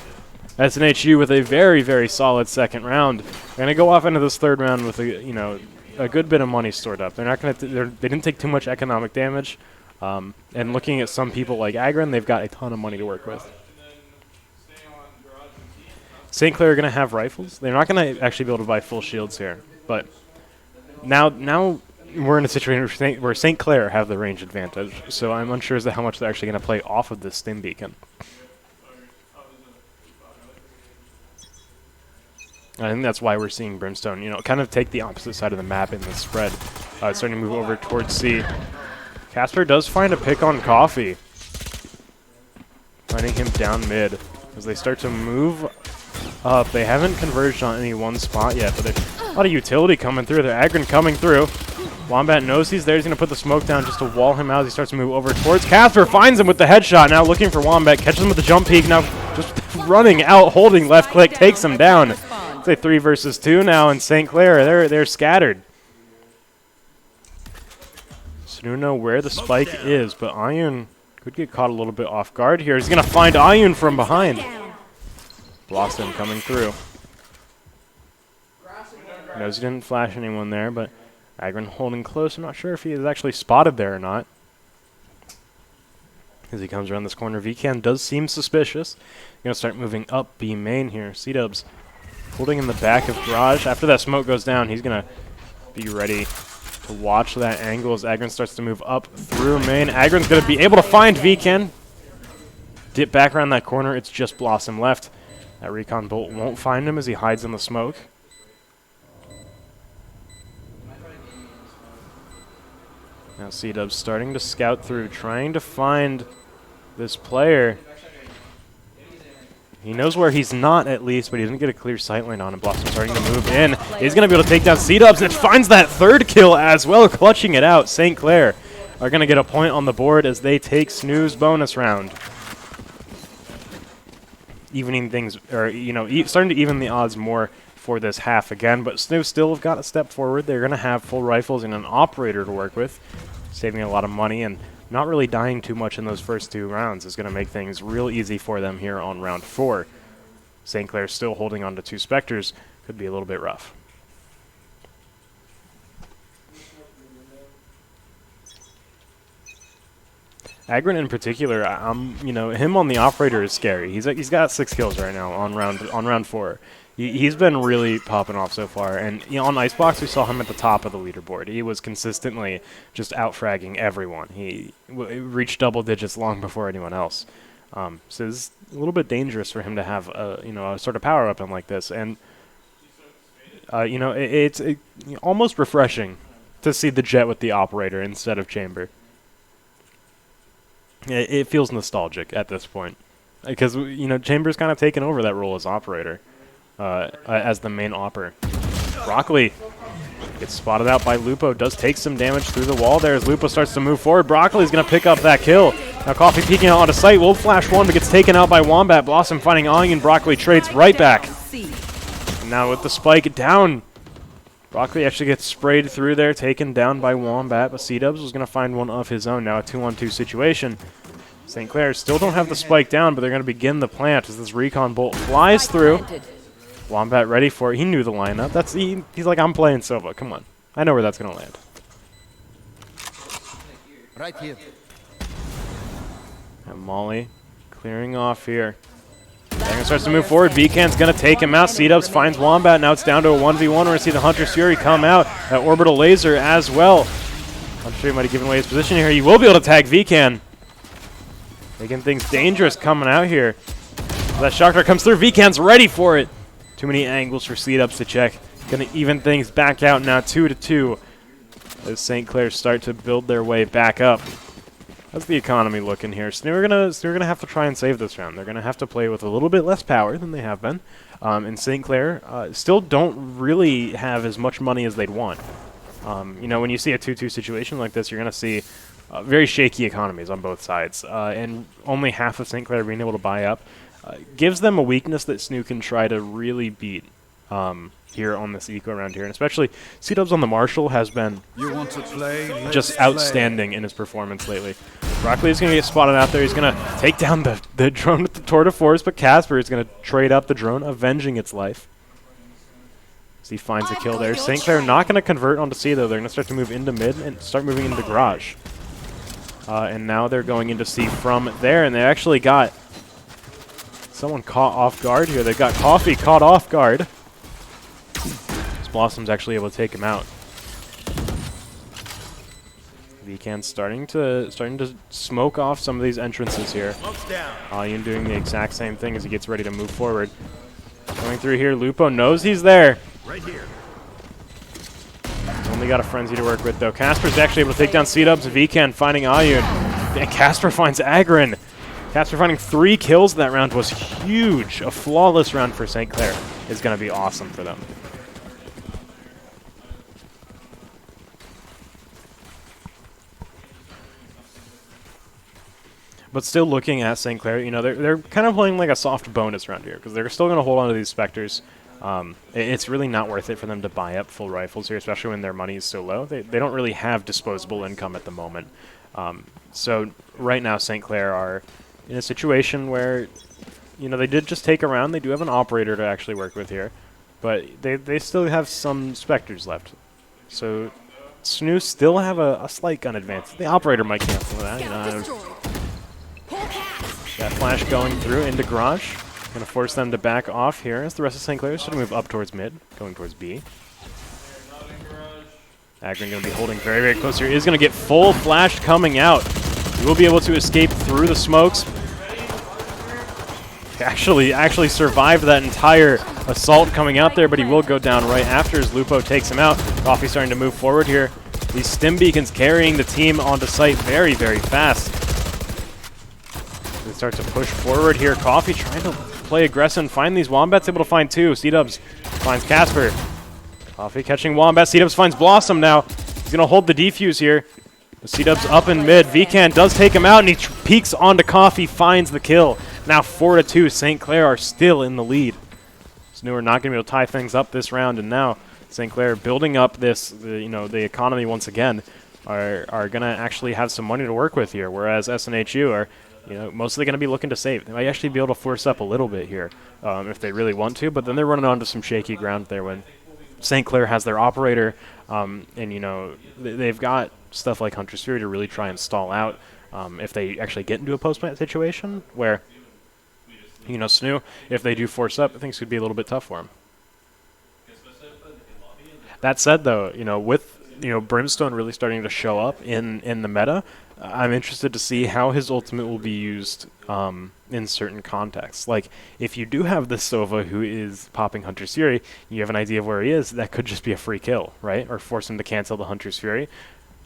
SNHU with a very, very solid second round. They're going to go off into this third round with a good bit of money stored up. They're not going to. They didn't take too much economic damage. And looking at some people like Agron, they've got a ton of money to work with. St. Clair are going to have rifles. They're not going to actually be able to buy full shields here. But now we're in a situation where St. Clair have the range advantage. So I'm unsure as to how much they're actually going to play off of this stim beacon. I think that's why we're seeing Brimstone, you know, kind of take the opposite side of the map in the spread. Starting to move over towards C. Casper does find a pick on Coffee. Finding him down mid. As they start to move up, they haven't converged on any one spot yet, but there's a lot of utility coming through. They're Agron coming through. Wombat knows he's there. He's going to put the smoke down just to wall him out as he starts to move over towards Casper. Finds him with the headshot. Now looking for Wombat. Catches him with the jump peek. Now just running out, holding left click. Takes him down. It's a 3 versus 2 now, and St. Clair, they're scattered. So don't know where the spike is, but Ayun could get caught a little bit off guard here. He's going to find Ayun from behind. Blossom coming through. Knows he didn't flash anyone there, but Agron holding close. I'm not sure if he is actually spotted there or not. As he comes around this corner, Vcan does seem suspicious. Going to start moving up B main here. C-Dubs holding in the back of Garage. After that smoke goes down, he's going to be ready to watch that angle as Agron starts to move up through main. Agron's going to be able to find Vcan. Dip back around that corner. It's just Blossom left. That recon bolt won't find him as he hides in the smoke. Now C-Dub's starting to scout through, trying to find this player. He knows where he's not, at least, but he didn't get a clear sightline on him. Blossom starting to move in. He's going to be able to take down C-Dubs, and finds that third kill as well, clutching it out. St. Clair are going to get a point on the board as they take Snooze bonus round. Evening things, or, you know, starting to even the odds more for this half again, but Snooze still have got a step forward. They're going to have full rifles and an operator to work with, saving a lot of money, and not really dying too much in those first 2 rounds is going to make things real easy for them here on round 4. St. Clair still holding on to 2 Spectres. Could be a little bit rough. Agron in particular, you know, him on the operator is scary. He's got 6 kills right now on round 4. He's been really popping off so far, and you know, on Icebox we saw him at the top of the leaderboard. He was consistently just out-fragging everyone. He reached double digits long before anyone else. So it's a little bit dangerous for him to have a sort of power weapon like this, and you know, it's almost refreshing to see the Jet with the operator instead of Chamber. It feels nostalgic at this point, because you know, Chamber's kind of taken over that role as operator. As the main opper. Broccoli gets spotted out by Lupo, does take some damage through the wall there as Lupo starts to move forward. Broccoli's going to pick up that kill. Now Coffee peeking out onto sight, will flash one, but gets taken out by Wombat. Blossom finding Onion, Broccoli trades right back. And now with the spike down, Broccoli actually gets sprayed through there, taken down by Wombat, but C-Dubs was going to find one of his own. Now a 2-on-2 situation. St. Clair still don't have the spike down, but they're going to begin the plant as this recon bolt flies through. Wombat ready for it. He knew the lineup. He's like, I'm playing Silva. Come on. I know where that's going to land. Right here. And Molly clearing off here. Dagger starts to move forward. Vcan's going to take him out. C-Dubs finds Wombat. Now it's down to a 1v1. We're going to see the Hunter's Fury come out. That orbital laser as well. I'm sure he might have given away his position here. He will be able to tag Vcan. Making things dangerous coming out here. That shock dart comes through. Vcan's ready for it. Too many angles for C-Dubs to check. Going to even things back out now, 2-2. As St. Clair start to build their way back up. How's the economy looking here? So we're gonna have to try and save this round. They're gonna have to play with a little bit less power than they have been. And St. Clair still don't really have as much money as they'd want. You know, when you see a 2-2 situation like this, you're gonna see very shaky economies on both sides. And only half of St. Clair being able to buy up gives them a weakness that SNHU can try to really beat here on this eco around here. And especially C-Dubs on the Marshall has been just outstanding in his performance lately. Broccoli is going to get spotted out there. He's going to take down the drone with the tour de force, but Casper is going to trade up the drone, avenging its life. As he finds a kill there. St. Clair not going to convert onto C, though. They're going to start to move into mid and start moving into garage. And now they're going into C from there, and they actually got someone caught off guard here. They got Coffee caught off guard. Blossom's actually able to take him out. Vcan starting to smoke off some of these entrances here. Ayun doing the exact same thing as he gets ready to move forward. Going through here, Lupo knows he's there. Right here. Only got a Frenzy to work with though. Casper's actually able to take down C-Dubs. Vcan finding Ayun. And Casper finds Agrin. Casper finding 3 kills that round was huge. A flawless round for St. Clair is going to be awesome for them. But still looking at St. Clair, you know, they're kind of playing like a soft bonus round here because they're still going to hold on to these Spectres. It's really not worth it for them to buy up full rifles here, especially when their money is so low. They don't really have disposable income at the moment. So right now St. Clair are in a situation where, you know, they did just take a round. They do have an operator to actually work with here, but they still have some Spectres left. So SNHU still have a slight gun advantage. The operator might cancel that. You know, that flash going through into Garage. Going to force them to back off here as the rest of St. Clair should move up towards mid, going towards B. Agrin going to be holding very, very close here. Is going to get full flashed coming out. He will be able to escape through the smokes. Actually survived that entire assault coming out there, but he will go down right after as Lupo takes him out. Coffee starting to move forward here. These stim beacons carrying the team onto site very, very fast. They start to push forward here. Coffee trying to play aggressive and find these Wombats, able to find 2. C-Dubs finds Casper. Coffee catching Wombat. C-Dubs finds Blossom now. He's going to hold the defuse here. C-Dubs up in mid. Vcan does take him out, and he peeks onto Coffee, finds the kill. Now 4-2. St. Clair are still in the lead. SNHU are not going to be able to tie things up this round, and now St. Clair building up the economy once again are going to actually have some money to work with here, whereas SNHU are mostly going to be looking to save. They might actually be able to force up a little bit here if they really want to, but then they're running onto some shaky ground there when St. Clair has their operator, and they've got stuff like Hunter's Fury to really try and stall out if they actually get into a post-plant situation where, SNHU, if they do force up, things could be a little bit tough for them. That said, though, with Brimstone really starting to show up in the meta, I'm interested to see how his ultimate will be used in certain contexts. Like, if you do have the Sova who is popping Hunter's Fury, you have an idea of where he is, that could just be a free kill, right? Or force him to cancel the Hunter's Fury.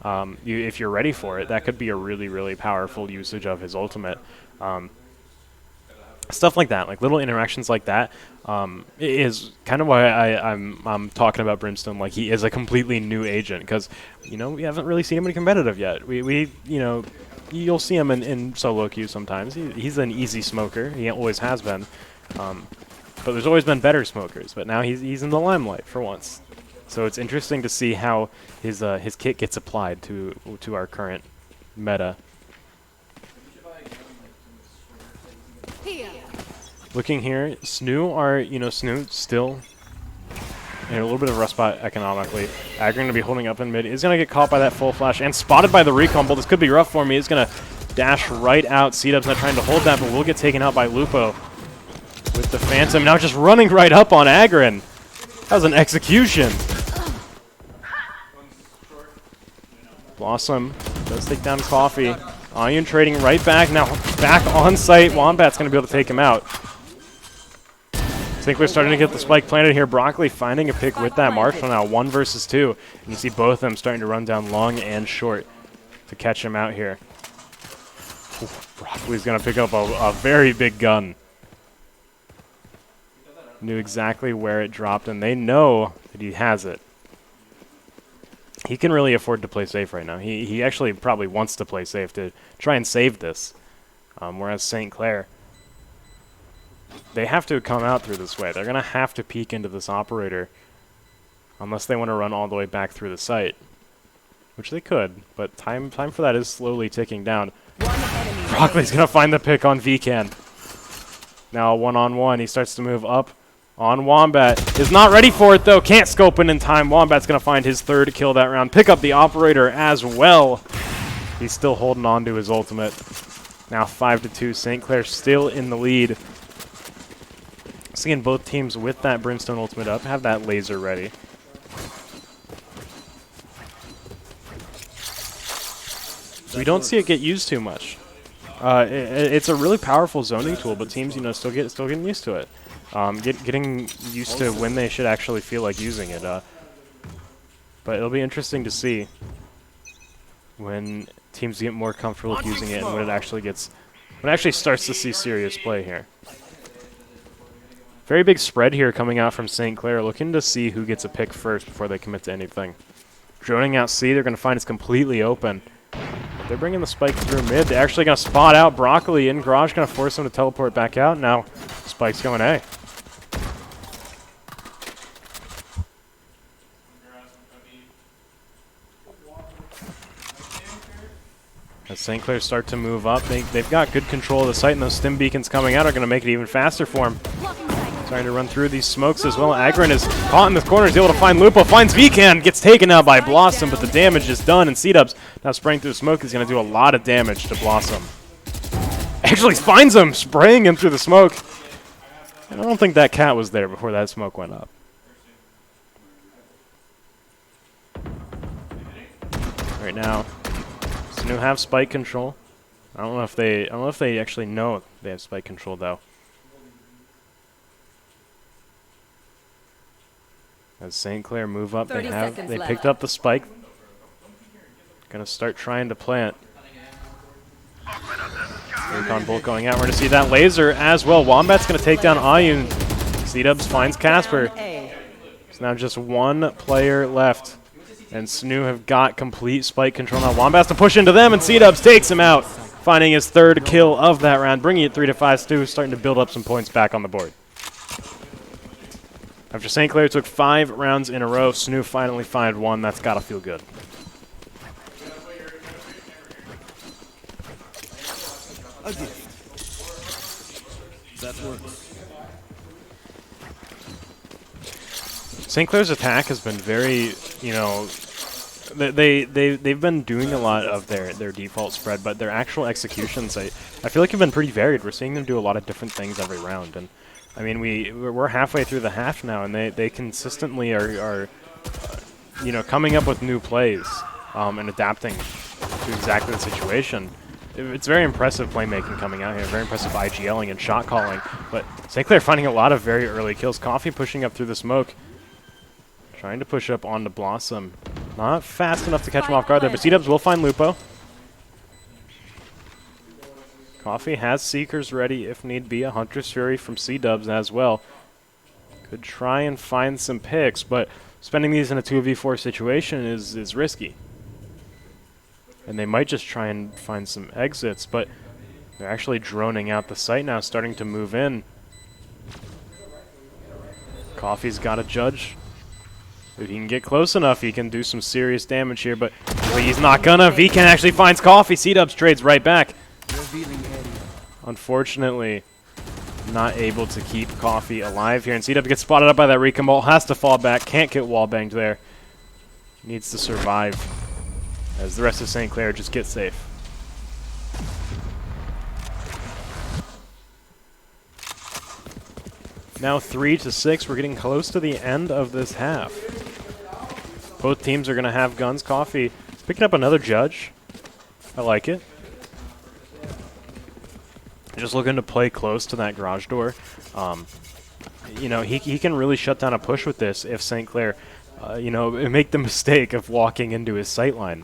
If you're ready for it, that could be a really, really powerful usage of his ultimate. Stuff like that, like little interactions like that, is kind of why I'm talking about Brimstone like he is a completely new agent, because we haven't really seen him in competitive yet. You'll see him in solo queue sometimes. He's an easy smoker. He always has been, but there's always been better smokers. But now he's in the limelight for once. So it's interesting to see how his kit gets applied to our current meta. Looking here, SNHU are, SNHU still in a little bit of a rough spot economically. Agrin going to be holding up in mid. Is going to get caught by that full flash and spotted by the recon bolt. This could be rough for me. He's going to dash right out. C-Dub's not trying to hold that, but will get taken out by Lupo with the Phantom. Now just running right up on Agrin. That was an execution. Blossom does take down Coffee. Ayun trading right back. Now back on site. Wombat's going to be able to take him out. I think we're starting to get the spike planted here. Broccoli finding a pick with that Marshall now. 1 versus 2. And you see both of them starting to run down long and short to catch him out here. Ooh, Broccoli's going to pick up a very big gun. Knew exactly where it dropped, and they know that he has it. He can really afford to play safe right now. He actually probably wants to play safe to try and save this. Whereas St. Clair, they have to come out through this way. They're going to have to peek into this operator unless they want to run all the way back through the site, which they could, but time for that is slowly ticking down. Broccoli's going to find the pick on Vcan. Now a one-on-one. He starts to move up on Wombat. Is not ready for it, though. Can't scope in time. Wombat's going to find his 3rd kill that round. Pick up the operator as well. He's still holding on to his ultimate. Now 5-2. St. Clair still in the lead. Seeing both teams with that Brimstone ultimate up, have that laser ready. We don't see it get used too much. It's a really powerful zoning tool, but teams, still getting used to it. Getting used to when they should actually feel like using it. But it'll be interesting to see when teams get more comfortable with using it and when it actually starts to see serious play here. Very big spread here coming out from St. Clair, looking to see who gets a pick first before they commit to anything. Droning out C, they're going to find it's completely open. They're bringing the spike through mid. They're actually going to spot out Broccoli in garage, going to force him to teleport back out. Now, spike's going A. As St. Clair start to move up, they've got good control of the site, and those stim beacons coming out are going to make it even faster for them. Trying to run through these smokes as well. Agron is caught in the corner, is able to find Lupo, finds Vcan, gets taken out by Blossom, but the damage is done, and C-Dubs now spraying through the smoke is going to do a lot of damage to Blossom. Actually finds him, spraying him through the smoke. And I don't think that cat was there before that smoke went up. Right now, SNHU have spike control. I don't know if they actually know they have spike control though. As St. Clair move up, they picked up the spike. Gonna start trying to plant. Recon bolt going out. We're gonna see that laser as well. Wombat's gonna take down Ayun. C-Dubs finds Casper. It's now just one player left. And SNHU have got complete spike control now. Wombat's to push into them, and C-Dubs takes him out, finding his third kill of that round, bringing it 3-5. SNHU starting to build up some points back on the board. After St. Clair took 5 rounds in a row, SNHU finally find one. That's got to feel good. A gift. That works. St. Clair's attack has been very, they've been doing a lot of their default spread, but their actual executions, I feel like have been pretty varied. We're seeing them do a lot of different things every round, and I mean we're halfway through the half now, and they consistently are coming up with new plays and adapting to exactly the situation. It's very impressive playmaking coming out here, very impressive IGLing and shot calling, but St. Clair finding a lot of very early kills. Coffee pushing up through the smoke. Trying to push up onto Blossom. Not fast enough to catch him off guard there, but C-Dubs will find Lupo. Coffee has Seekers ready if need be. A Hunter's Fury from C-Dubs as well. Could try and find some picks, but spending these in a 2v4 situation is risky. And they might just try and find some exits, but they're actually droning out the site now, starting to move in. Coffee's got to judge. If he can get close enough, he can do some serious damage here, but he's not gonna. Vcan actually finds Coffee. C-Dubs trades right back. Unfortunately, not able to keep Coffee alive here, and C-Dubs gets spotted up by that recon ball, has to fall back, can't get wall banged there. Needs to survive, as the rest of St. Clair just get safe. Now 3-6. We're getting close to the end of this half. Both teams are going to have guns. Coffee picking up another judge. I like it. Just looking to play close to that garage door. He can really shut down a push with this if St. Clair, make the mistake of walking into his sight line.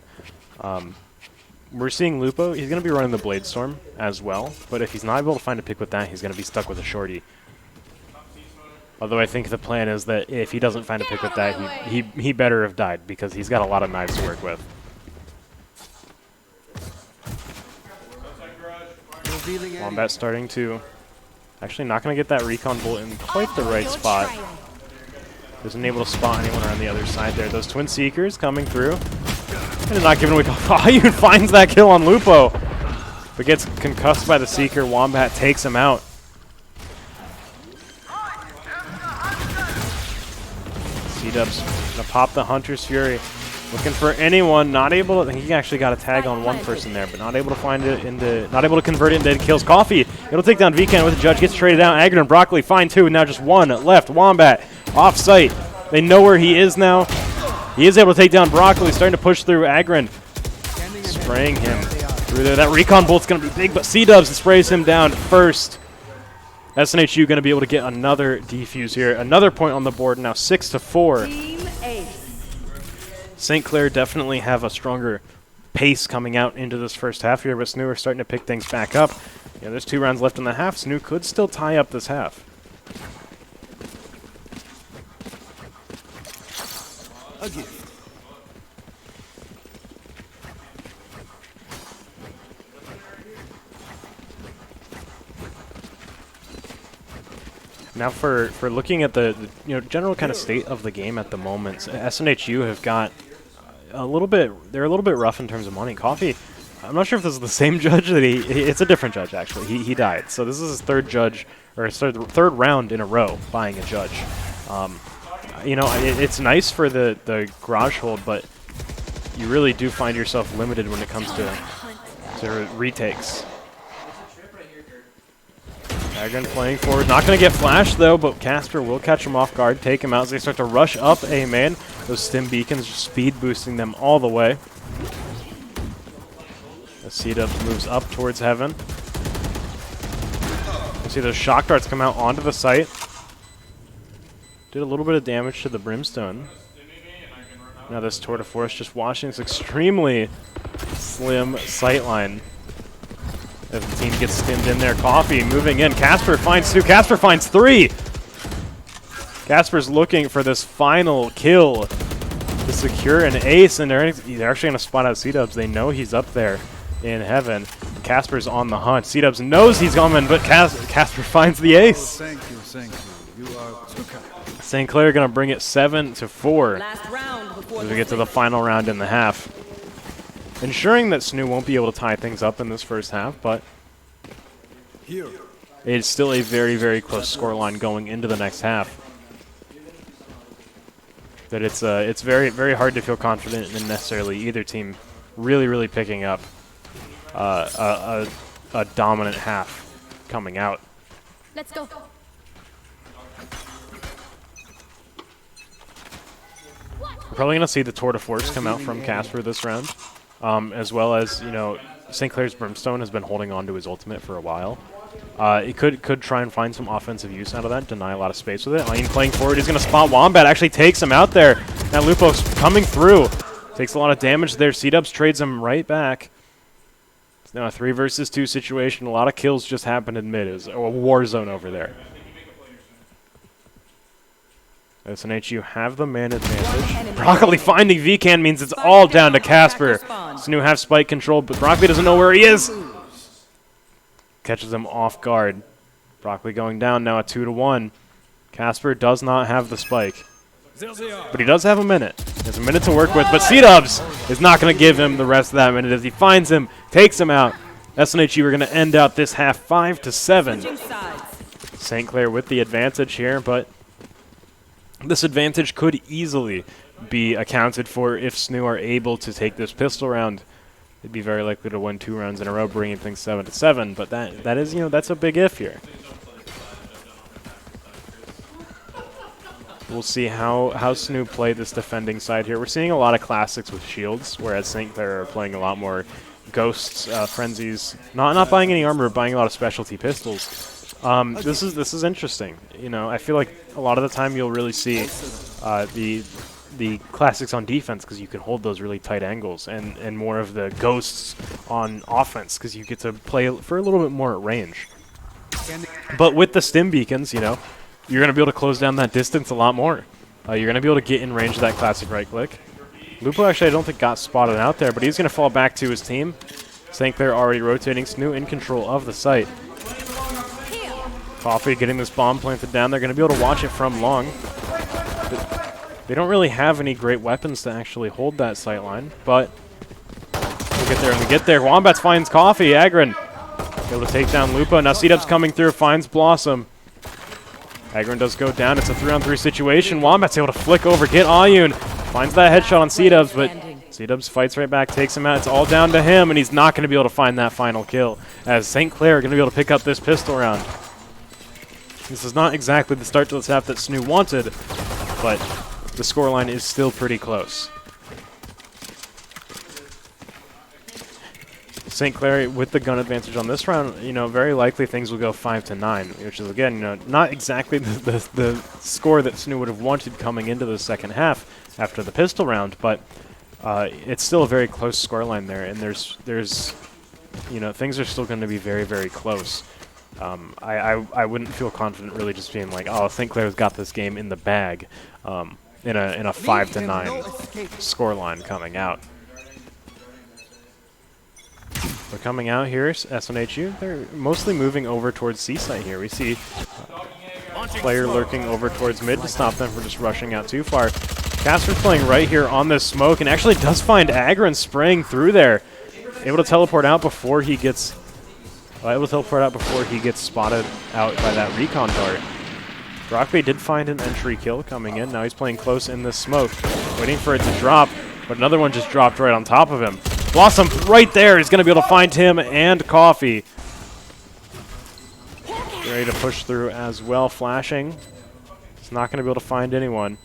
We're seeing Lupo. He's going to be running the Blade Storm as well, but if he's not able to find a pick with that, he's going to be stuck with a shorty. Although I think the plan is that if he doesn't find a pick with that, he better have died, because he's got a lot of knives to work with. Wombat starting to... Actually not going to get that recon bolt in quite the right spot. Isn't able to spot anyone around the other side there. Those Twin Seekers coming through. And not giving away... Ayun finds that kill on Lupo. But gets concussed by the Seeker. Wombat takes him out. C-Dubs gonna pop the Hunter's Fury. Looking for anyone, not able to, he actually got a tag on one person there, but not able to find it not able to convert it into kills. Coffee, it'll take down VCAN with the judge, gets traded out. Agron and Broccoli find two, and now just one left. Wombat, off site. They know where he is now. He is able to take down Broccoli, starting to push through Agron. Spraying him through there. That recon bolt's going to be big, but C-Dubs sprays him down first. SNHU going to be able to get another defuse here. Another point on the board, now 6-4. Team Ace. St. Clair definitely have a stronger pace coming out into this first half here, but SNHU are starting to pick things back up. Yeah, there's 2 rounds left in the half. SNHU could still tie up this half. A gift. Now for looking at the general kind of state of the game at the moment, SNHU have got they're a little bit rough in terms of money. Coffee, I'm not sure if this is the same judge that it's a different judge actually. He died. So this is his third judge, or his third round in a row buying a judge. It's nice for the garage hold, but you really do find yourself limited when it comes to retakes. Agron playing forward, not going to get flashed though, but Casper will catch him off guard, take him out as they start to rush up A main. Those stim beacons just speed boosting them all the way. As C-Dubs moves up towards heaven. You see those shock darts come out onto the site. Did a little bit of damage to the Brimstone. Now this Tour de Force just watching this extremely slim sightline. As the team gets stimmed in there. Coffee moving in. Casper finds 2. Casper finds 3. Casper's looking for this final kill to secure an ace, and they're actually going to spot out C-Dubs. They know he's up there in heaven. Casper's on the hunt. C-Dubs knows he's coming, but Casper finds the ace. Oh, thank you. You are too kind. St. Clair going to bring it 7-4 Last round before as we get to the final round in the half. Ensuring that SNHU won't be able to tie things up in this first half, but it's still a very, very close scoreline going into the next half. That it's very, very hard to feel confident in necessarily either team really, really picking up a dominant half coming out. Let's go. We're probably going to see the Tour de Force come out from Casper this round. As well as, St. Clair's Brimstone has been holding on to his ultimate for a while. He could try and find some offensive use out of that, deny a lot of space with it. Lane playing forward, he's going to spot Wombat, actually takes him out there. Now Lupo's coming through. Takes a lot of damage there. C-Dubs trades him right back. It's now a 3 versus 2 situation. A lot of kills just happened in mid. It was a war zone over there. SNHU have the man advantage. Broccoli finding VCAN means it's all down to Casper. SNHU have spike control, but Broccoli doesn't know where he is. Catches him off guard. Broccoli going down now at 2-1. Casper does not have the spike. But he does have a minute. He has a minute to work with, but C-Dubs is not going to give him the rest of that minute as he finds him, takes him out. SNHU are going to end out this half 5-7. St. Clair with the advantage here, but this advantage could easily be accounted for if SNHU are able to take this pistol round. They'd be very likely to win 2 rounds in a row, bringing things 7-7. But that is, that's a big if here. We'll see how SNHU play this defending side here. We're seeing a lot of classics with shields, whereas St. Clair are playing a lot more ghosts, frenzies. Not buying any armor, but buying a lot of specialty pistols. This is interesting. I feel like a lot of the time you'll really see the classics on defense because you can hold those really tight angles, and more of the ghosts on offense because you get to play for a little bit more at range. But with the stim beacons, you're going to be able to close down that distance a lot more. You're going to be able to get in range of that classic right click. Lupo actually I don't think got spotted out there, but he's going to fall back to his team. St. Clair already rotating. SNHU in control of the site. Coffee getting this bomb planted down. They're going to be able to watch it from long. They don't really have any great weapons to actually hold that sight line, but we'll get there. And we get there. Wombats finds Coffee. Agron able to take down Lupo. Now C-Dubs coming through, finds Blossom. Agron does go down. It's a 3-on-3 situation. Wombats able to flick over, get Ayun. Finds that headshot on C-Dubs, but C-Dubs fights right back, takes him out. It's all down to him, and he's not going to be able to find that final kill, as St. Clair are going to be able to pick up this pistol round. This is not exactly the start to this half that SNHU wanted, but the scoreline is still pretty close. St. Clair with the gun advantage on this round, you know, very likely things will go 5-9, which is, again, you know, not exactly the score that SNHU would have wanted coming into the second half after the pistol round, but it's still a very close scoreline there, and there's, you know, things are still going to be very, very close. I wouldn't feel confident really just being like, oh, St. Clair's got this game in the bag, in a 5-9 scoreline coming out. They're coming out here, SNHU. They're mostly moving over towards C site here. We see player lurking over towards mid to stop them from just rushing out too far. Casper's playing right here on this smoke and actually does find Agron spraying through there. Able to teleport out before he gets spotted out by that recon dart. Rockbait did find an entry kill coming in. Now he's playing close in this smoke, waiting for it to drop, but another one just dropped right on top of him. Blossom right there is going to be able to find him and Coffee. Ready to push through as well, flashing. It's not going to be able to find anyone.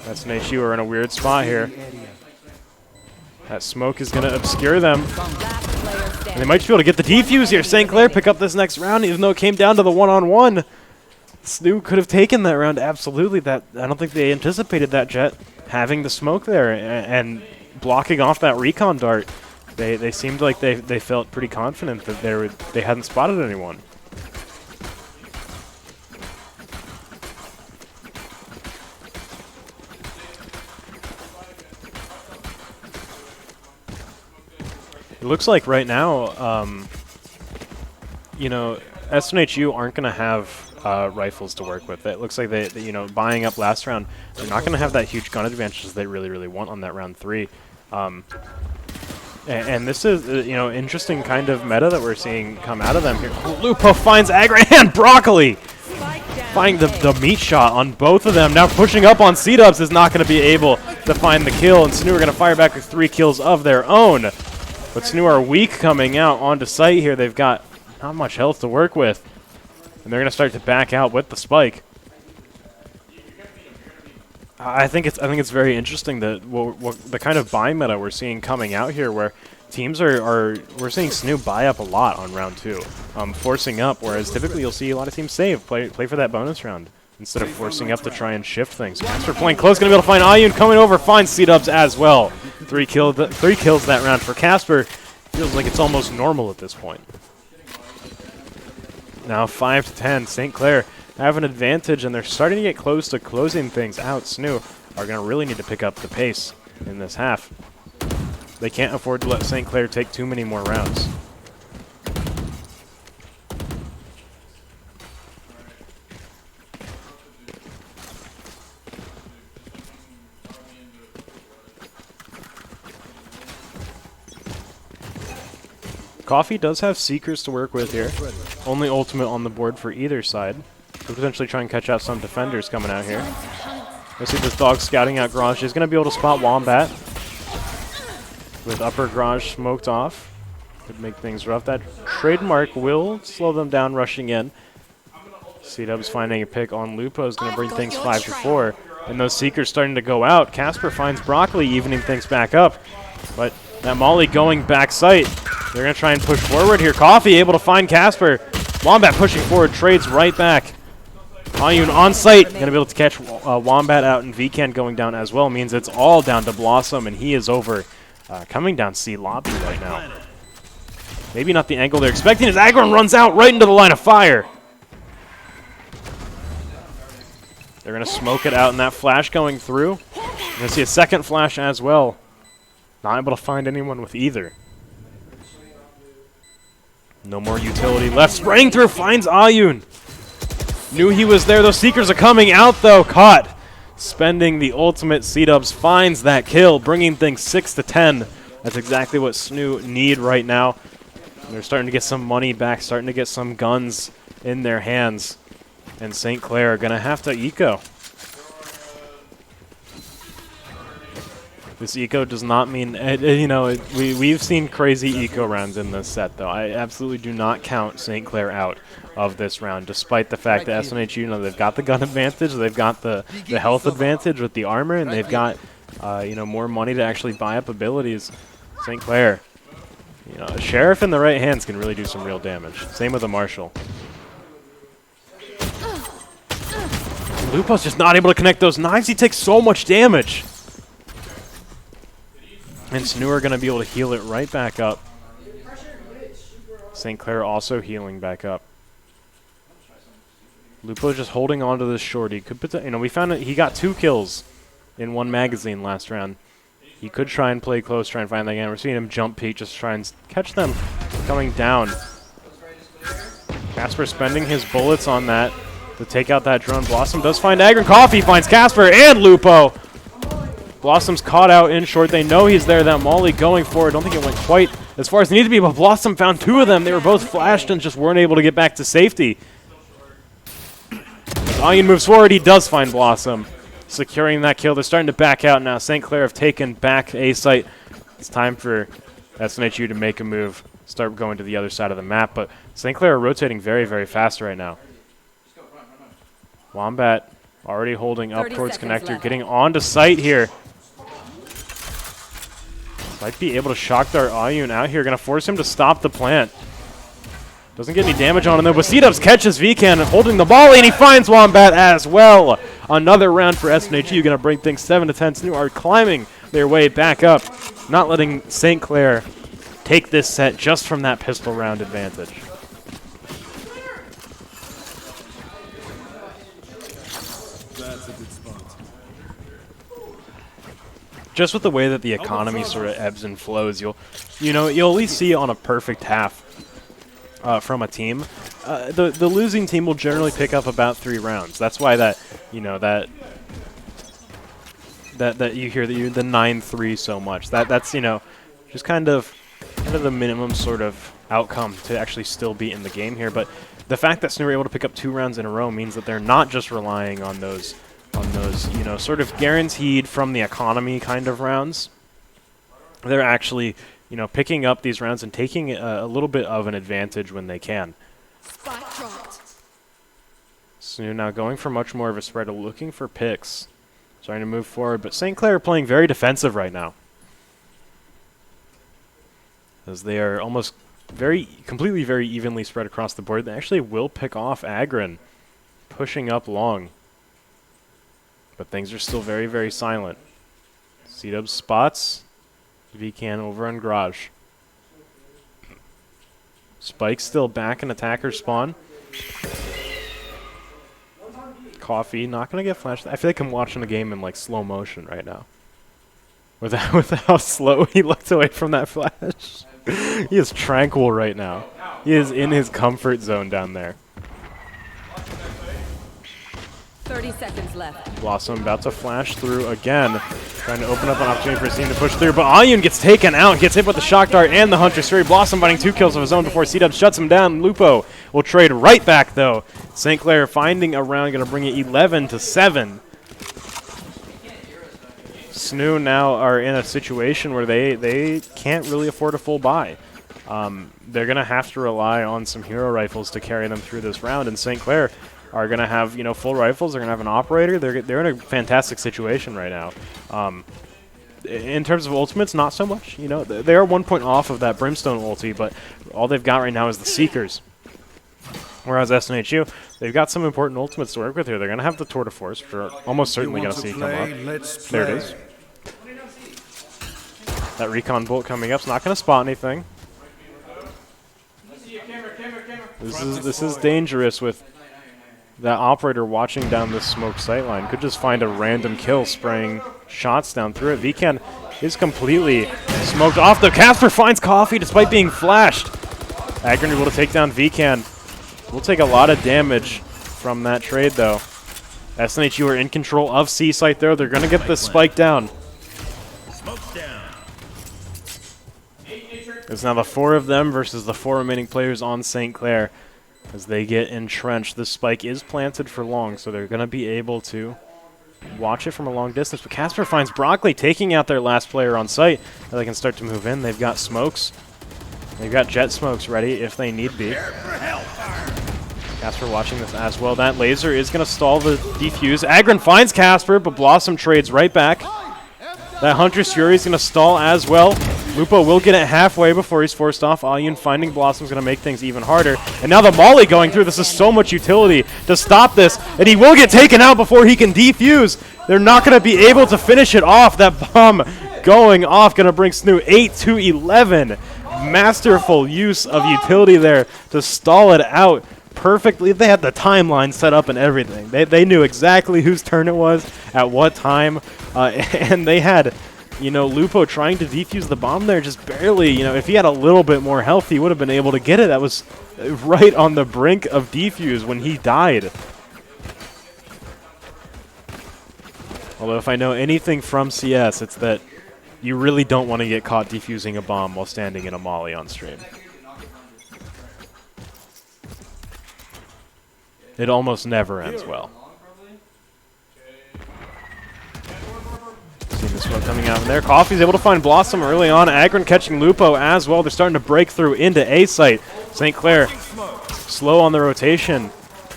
SNHU are in a weird spot here. That smoke is going to obscure them. And they might just be able to get the defuse here. St. Clair pick up this next round, even though it came down to the one-on-one. SNHU could have taken that round, absolutely. I don't think they anticipated that Jet having the smoke there and blocking off that recon dart. They seemed like they felt pretty confident that they hadn't spotted anyone. It looks like right now, you know, SNHU aren't going to have rifles to work with. It looks like they, you know, buying up last round, they're not going to have that huge gun advantage they really, really want on that round 3. And this is, you know, interesting kind of meta that we're seeing come out of them here. Lupo finds Agron and Broccoli! Finding the meat shot on both of them. Now pushing up on C-Dubs is not going to be able to find the kill, and SNHU are going to fire back with 3 kills of their own. But SNHU are weak coming out onto site here. They've got not much health to work with. And they're going to start to back out with the spike. I think it's very interesting that the kind of buy meta we're seeing coming out here, where teams we're seeing SNHU buy up a lot on round 2, forcing up, whereas typically you'll see a lot of teams save, play for that bonus round instead of forcing up to try and shift things. Casper playing close, going to be able to find Ayun coming over, finds C-Dubs as well. 3 kills that round for Casper. Feels like it's almost normal at this point. Now 5-10, St. Clair have an advantage, and they're starting to get close to closing things out. SNHU are going to really need to pick up the pace in this half. They can't afford to let St. Clair take too many more rounds. Coffee does have Seekers to work with here. Only ultimate on the board for either side. Could potentially try and catch out some defenders coming out here. Let's see this dog scouting out Garage. He's going to be able to spot Wombat with upper Garage smoked off. Could make things rough. That trademark will slow them down rushing in. C-Dubs finding a pick on Lupo is going to bring things 5-4. And those Seekers starting to go out. Casper finds Broccoli, evening things back up. But that Molly going back sight. They're going to try and push forward here. Coffee able to find Casper. Wombat pushing forward, trades right back. Ayun on site, going to be able to catch Wombat out, and Vcan going down as well. Means it's all down to Blossom, and he is over coming down C lobby right now. Maybe not the angle they're expecting as Agron runs out right into the line of fire. They're going to smoke it out, and that flash going through. You're going to see a second flash as well. Not able to find anyone with either. No more utility left. Spraying through, finds Ayun. Knew he was there. Those Seekers are coming out, though. Caught. Spending the ultimate. C-Dubs finds that kill, bringing things 6-10. That's exactly what SNHU need right now. They're starting to get some money back, starting to get some guns in their hands. And St. Clair are going to have to eco. This eco does not mean, you know, we've seen crazy eco rounds in this set, though. I absolutely do not count St. Clair out of this round, despite the fact that SNHU, you know, they've got the gun advantage, they've got the health advantage with the armor, and they've got, you know, more money to actually buy up abilities. St. Clair, you know, a Sheriff in the right hands can really do some real damage. Same with a Marshal. Lupo's just not able to connect those knives. He takes so much damage. And SNHU are going to be able to heal it right back up. St. Clair also healing back up. Lupo's just holding on to this shorty. Could put, you know, we found that he got 2 kills in 1 magazine last round. He could try and play close, try and find that again. We're seeing him jump peek, just try and catch them coming down. Casper spending his bullets on that to take out that drone. Blossom does find Agron. Coffee finds Casper and Lupo. Blossom's caught out in short. They know he's there. That Molly going forward. Don't think it went quite as far as it needed to be, but Blossom found 2 of them. They were both flashed and just weren't able to get back to safety. Onion moves forward. He does find Blossom, securing that kill. They're starting to back out now. St. Clair have taken back A site. It's time for SNHU to make a move, start going to the other side of the map, but St. Clair are rotating very, very fast right now. Wombat already holding up towards connector, left. getting onto site here. Might be able to shock Dart Ayun out here. Going to force him to stop the plant. Doesn't get any damage on him though, but C-Dubs catches VCan holding the ball, and he finds Wombat as well. Another round for SNHU, going to bring things 7-10. SNHU are climbing their way back up, not letting St. Clair take this set just from that pistol round advantage. That's a good spot. Just with the way that the economy sort of ebbs and flows, you'll at least see on a perfect half from a team, the losing team will generally pick up about 3 rounds. That's why that you hear the 9-3 so much. That's just kind of the minimum sort of outcome to actually still be in the game here. But the fact that SNHU were able to pick up 2 rounds in a row means that they're not just relying on those sort of guaranteed from the economy kind of rounds. They're actually picking up these rounds and taking a little bit of an advantage when they can. Spike dropped. SNHU now going for much more of a spread, looking for picks. Trying to move forward, but St. Clair are playing very defensive right now, as they are almost completely very evenly spread across the board. They actually will pick off Agron, pushing up long. But things are still very, very silent. C-Dubs spots VCan over on Garage. Spike still back in attacker spawn. Coffee not going to get flashed. I feel like I'm watching a game in like slow motion right now. With how slow he looked away from that flash. He is tranquil right now. He is in his comfort zone down there. 30 seconds left. Blossom about to flash through again. Trying to open up an opportunity for his team to push through, but Ayun gets taken out, gets hit with the Shock Dart and the Hunter's Fury. Blossom finding 2 kills of his own before C-Dubs shuts him down. Lupo will trade right back though. St. Clair finding a round, going to bring it 11-7. SNHU now are in a situation where they can't really afford a full buy. They're going to have to rely on some hero rifles to carry them through this round, and St. Clair are going to have full rifles. They're going to have an operator. They're in a fantastic situation right now. In terms of ultimates, not so much. They are 1 point off of that Brimstone ulti, but all they've got right now is the Seekers. Whereas SNHU, they've got some important ultimates to work with here. They're going to have the Tour de Force, which are almost certainly going to see come up. There it is. That recon bolt coming up is not going to spot anything. This is dangerous with that operator watching down this smoke sightline. Could just find a random kill spraying shots down through it. VCan is completely smoked off. The Casper finds Coffee despite being flashed. Agron able to take down VCan. We'll take a lot of damage from that trade though. SNHU are in control of C site though. They're going to get this spike down. It's now the 4 of them versus the 4 remaining players on St. Clair as they get entrenched. This spike is planted for long, so they're going to be able to watch it from a long distance. But Casper finds Broccoli taking out their last player on site. They can start to move in. They've got smokes. They've got jet smokes ready if they need be. Casper watching this as well. That laser is going to stall the defuse. Agron finds Casper, but Blossom trades right back. That Hunter's Fury is going to stall as well. Lupo will get it halfway before he's forced off. Ayun finding Blossom is going to make things even harder. And now the Molly going through. This is so much utility to stop this. And he will get taken out before he can defuse. They're not going to be able to finish it off. That bomb going off going to bring SNHU 8-11. Masterful use of utility there to stall it out perfectly. They had the timeline set up and everything. They knew exactly whose turn it was at what time. And they had, you know, Lupo trying to defuse the bomb there just barely. You know, if he had a little bit more health, he would have been able to get it. That was right on the brink of defuse when he died. Although if I know anything from CS, it's that you really don't want to get caught defusing a bomb while standing in a molly on stream. It almost never ends well. See this one coming out from there. Coffee's able to find Blossom early on. Agron catching Lupo as well. They're starting to break through into A site. St. Clair slow on the rotation.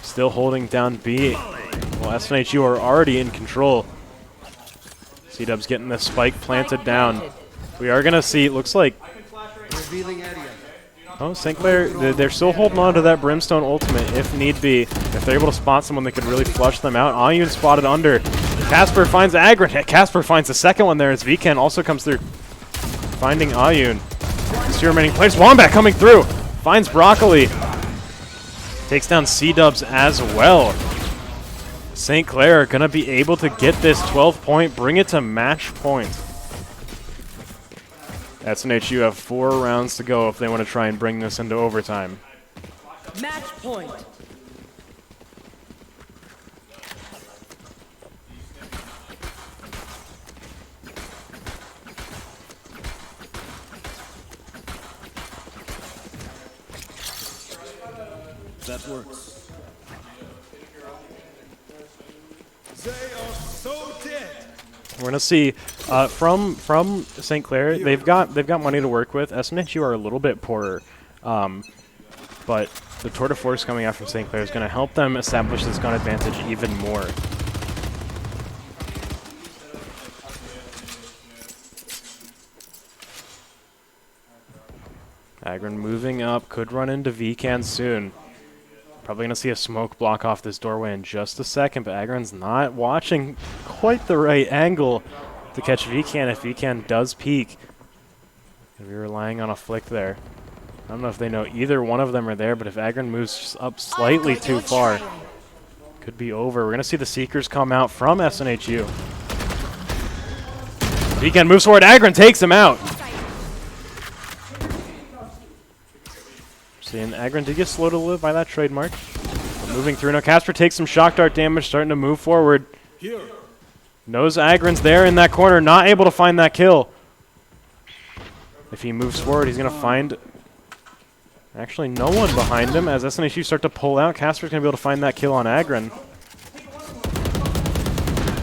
Still holding down B. Well, SNHU are already in control. C-Dub's getting this spike planted down. We are going to see, it looks like... Oh, St. Clair, they're still holding on to that Brimstone ultimate if need be. If they're able to spot someone that could really flush them out. Ayun spotted under. Casper finds Agron. Casper finds the second one there as Vken also comes through. Finding Ayun. 2 remaining players. Wombat coming through. Finds Broccoli. Takes down C-Dubs as well. St. Clair are going to be able to get this 12-point, bring it to match point. SNHU have 4 rounds to go if they want to try and bring this into overtime. Match point. That works. They are so dead. We're gonna see from St. Clair. They've got money to work with. SNHU are a little bit poorer, but the tour de force coming out from St. Clair is going to help them establish this gun advantage even more. Agron moving up, could run into Vcan soon. Probably going to see a smoke block off this doorway in just a second, but Agron's not watching quite the right angle to catch Vcan if Vcan does peek. Gonna be relying on a flick there. I don't know if they know either one of them are there, but if Agron moves just up slightly too far, could be over. We're going to see the Seekers come out from SNHU. Vcan moves forward. Agron takes him out. Seeing Agron did get slowed a little by that trademark. But moving through now. Casper takes some shock dart damage, starting to move forward. Knows Agron's there in that corner, not able to find that kill. If he moves forward, he's going to find actually no one behind him. As SNHU start to pull out, Casper's going to be able to find that kill on Agron.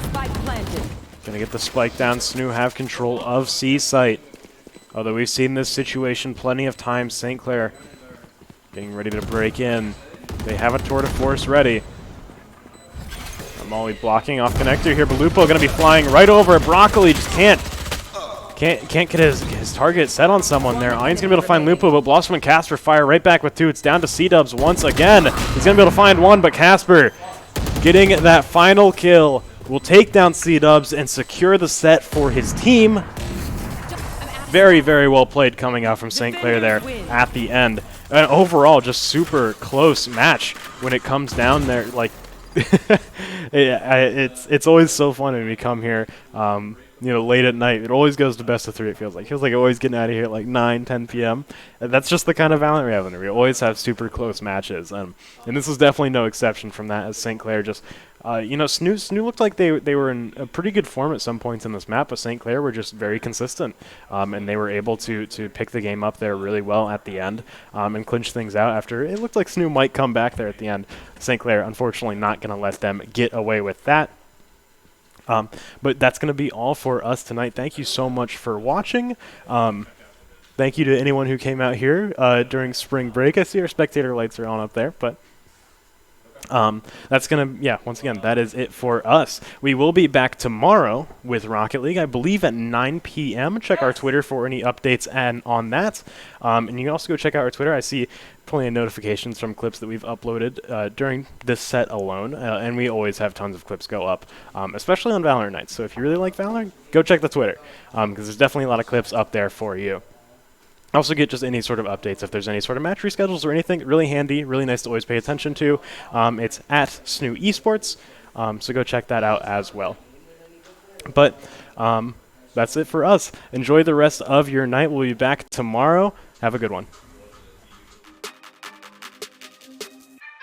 Spike planted. Going to get the spike down. SNHU have control of C site. Although we've seen this situation plenty of times. St. Clair getting ready to break in. They have a tour de force ready. Molly blocking off connector here, but Lupo going to be flying right over it. Broccoli just can't get his target set on someone there. Ayun's going to be able to find Lupo, but Blossom and Casper fire right back with 2. It's down to C-Dubs once again. He's going to be able to find 1, but Casper getting that final kill will take down C-Dubs and secure the set for his team. Very, very well played coming out from St. Clair there at the end. And overall, just super close match when it comes down there. Like, it's always so fun when we come here, you know, late at night. It always goes to best of 3, it feels like. It feels like always getting out of here at like 9, 10 p.m. And that's just the kind of Valorant we have in here. We always have super close matches. And this is definitely no exception from that, as St. Clair just, you know, SNHU looked like they were in a pretty good form at some points in this map, but St. Clair were just very consistent. And they were able to pick the game up there really well at the end and clinch things out after it looked like SNHU might come back there at the end. St. Clair, unfortunately, not going to let them get away with that. But that's going to be all for us tonight. Thank you so much for watching. Thank you to anyone who came out here during spring break. I see our spectator lights are on up there, but that's going to, yeah, once again, that is it for us. We will be back tomorrow with Rocket League, I believe at 9 p.m. Check our Twitter for any updates on that. And you can also go check out our Twitter. I see plenty of notifications from clips that we've uploaded during this set alone, and we always have tons of clips go up, especially on Valorant nights. So if you really like Valorant, go check the Twitter, because there's definitely a lot of clips up there for you. Also get just any sort of updates if there's any sort of match reschedules or anything. Really handy, really nice to always pay attention to. It's at SNHU Esports, so go check that out as well. But that's it for us. Enjoy the rest of your night. We'll be back tomorrow. Have a good one.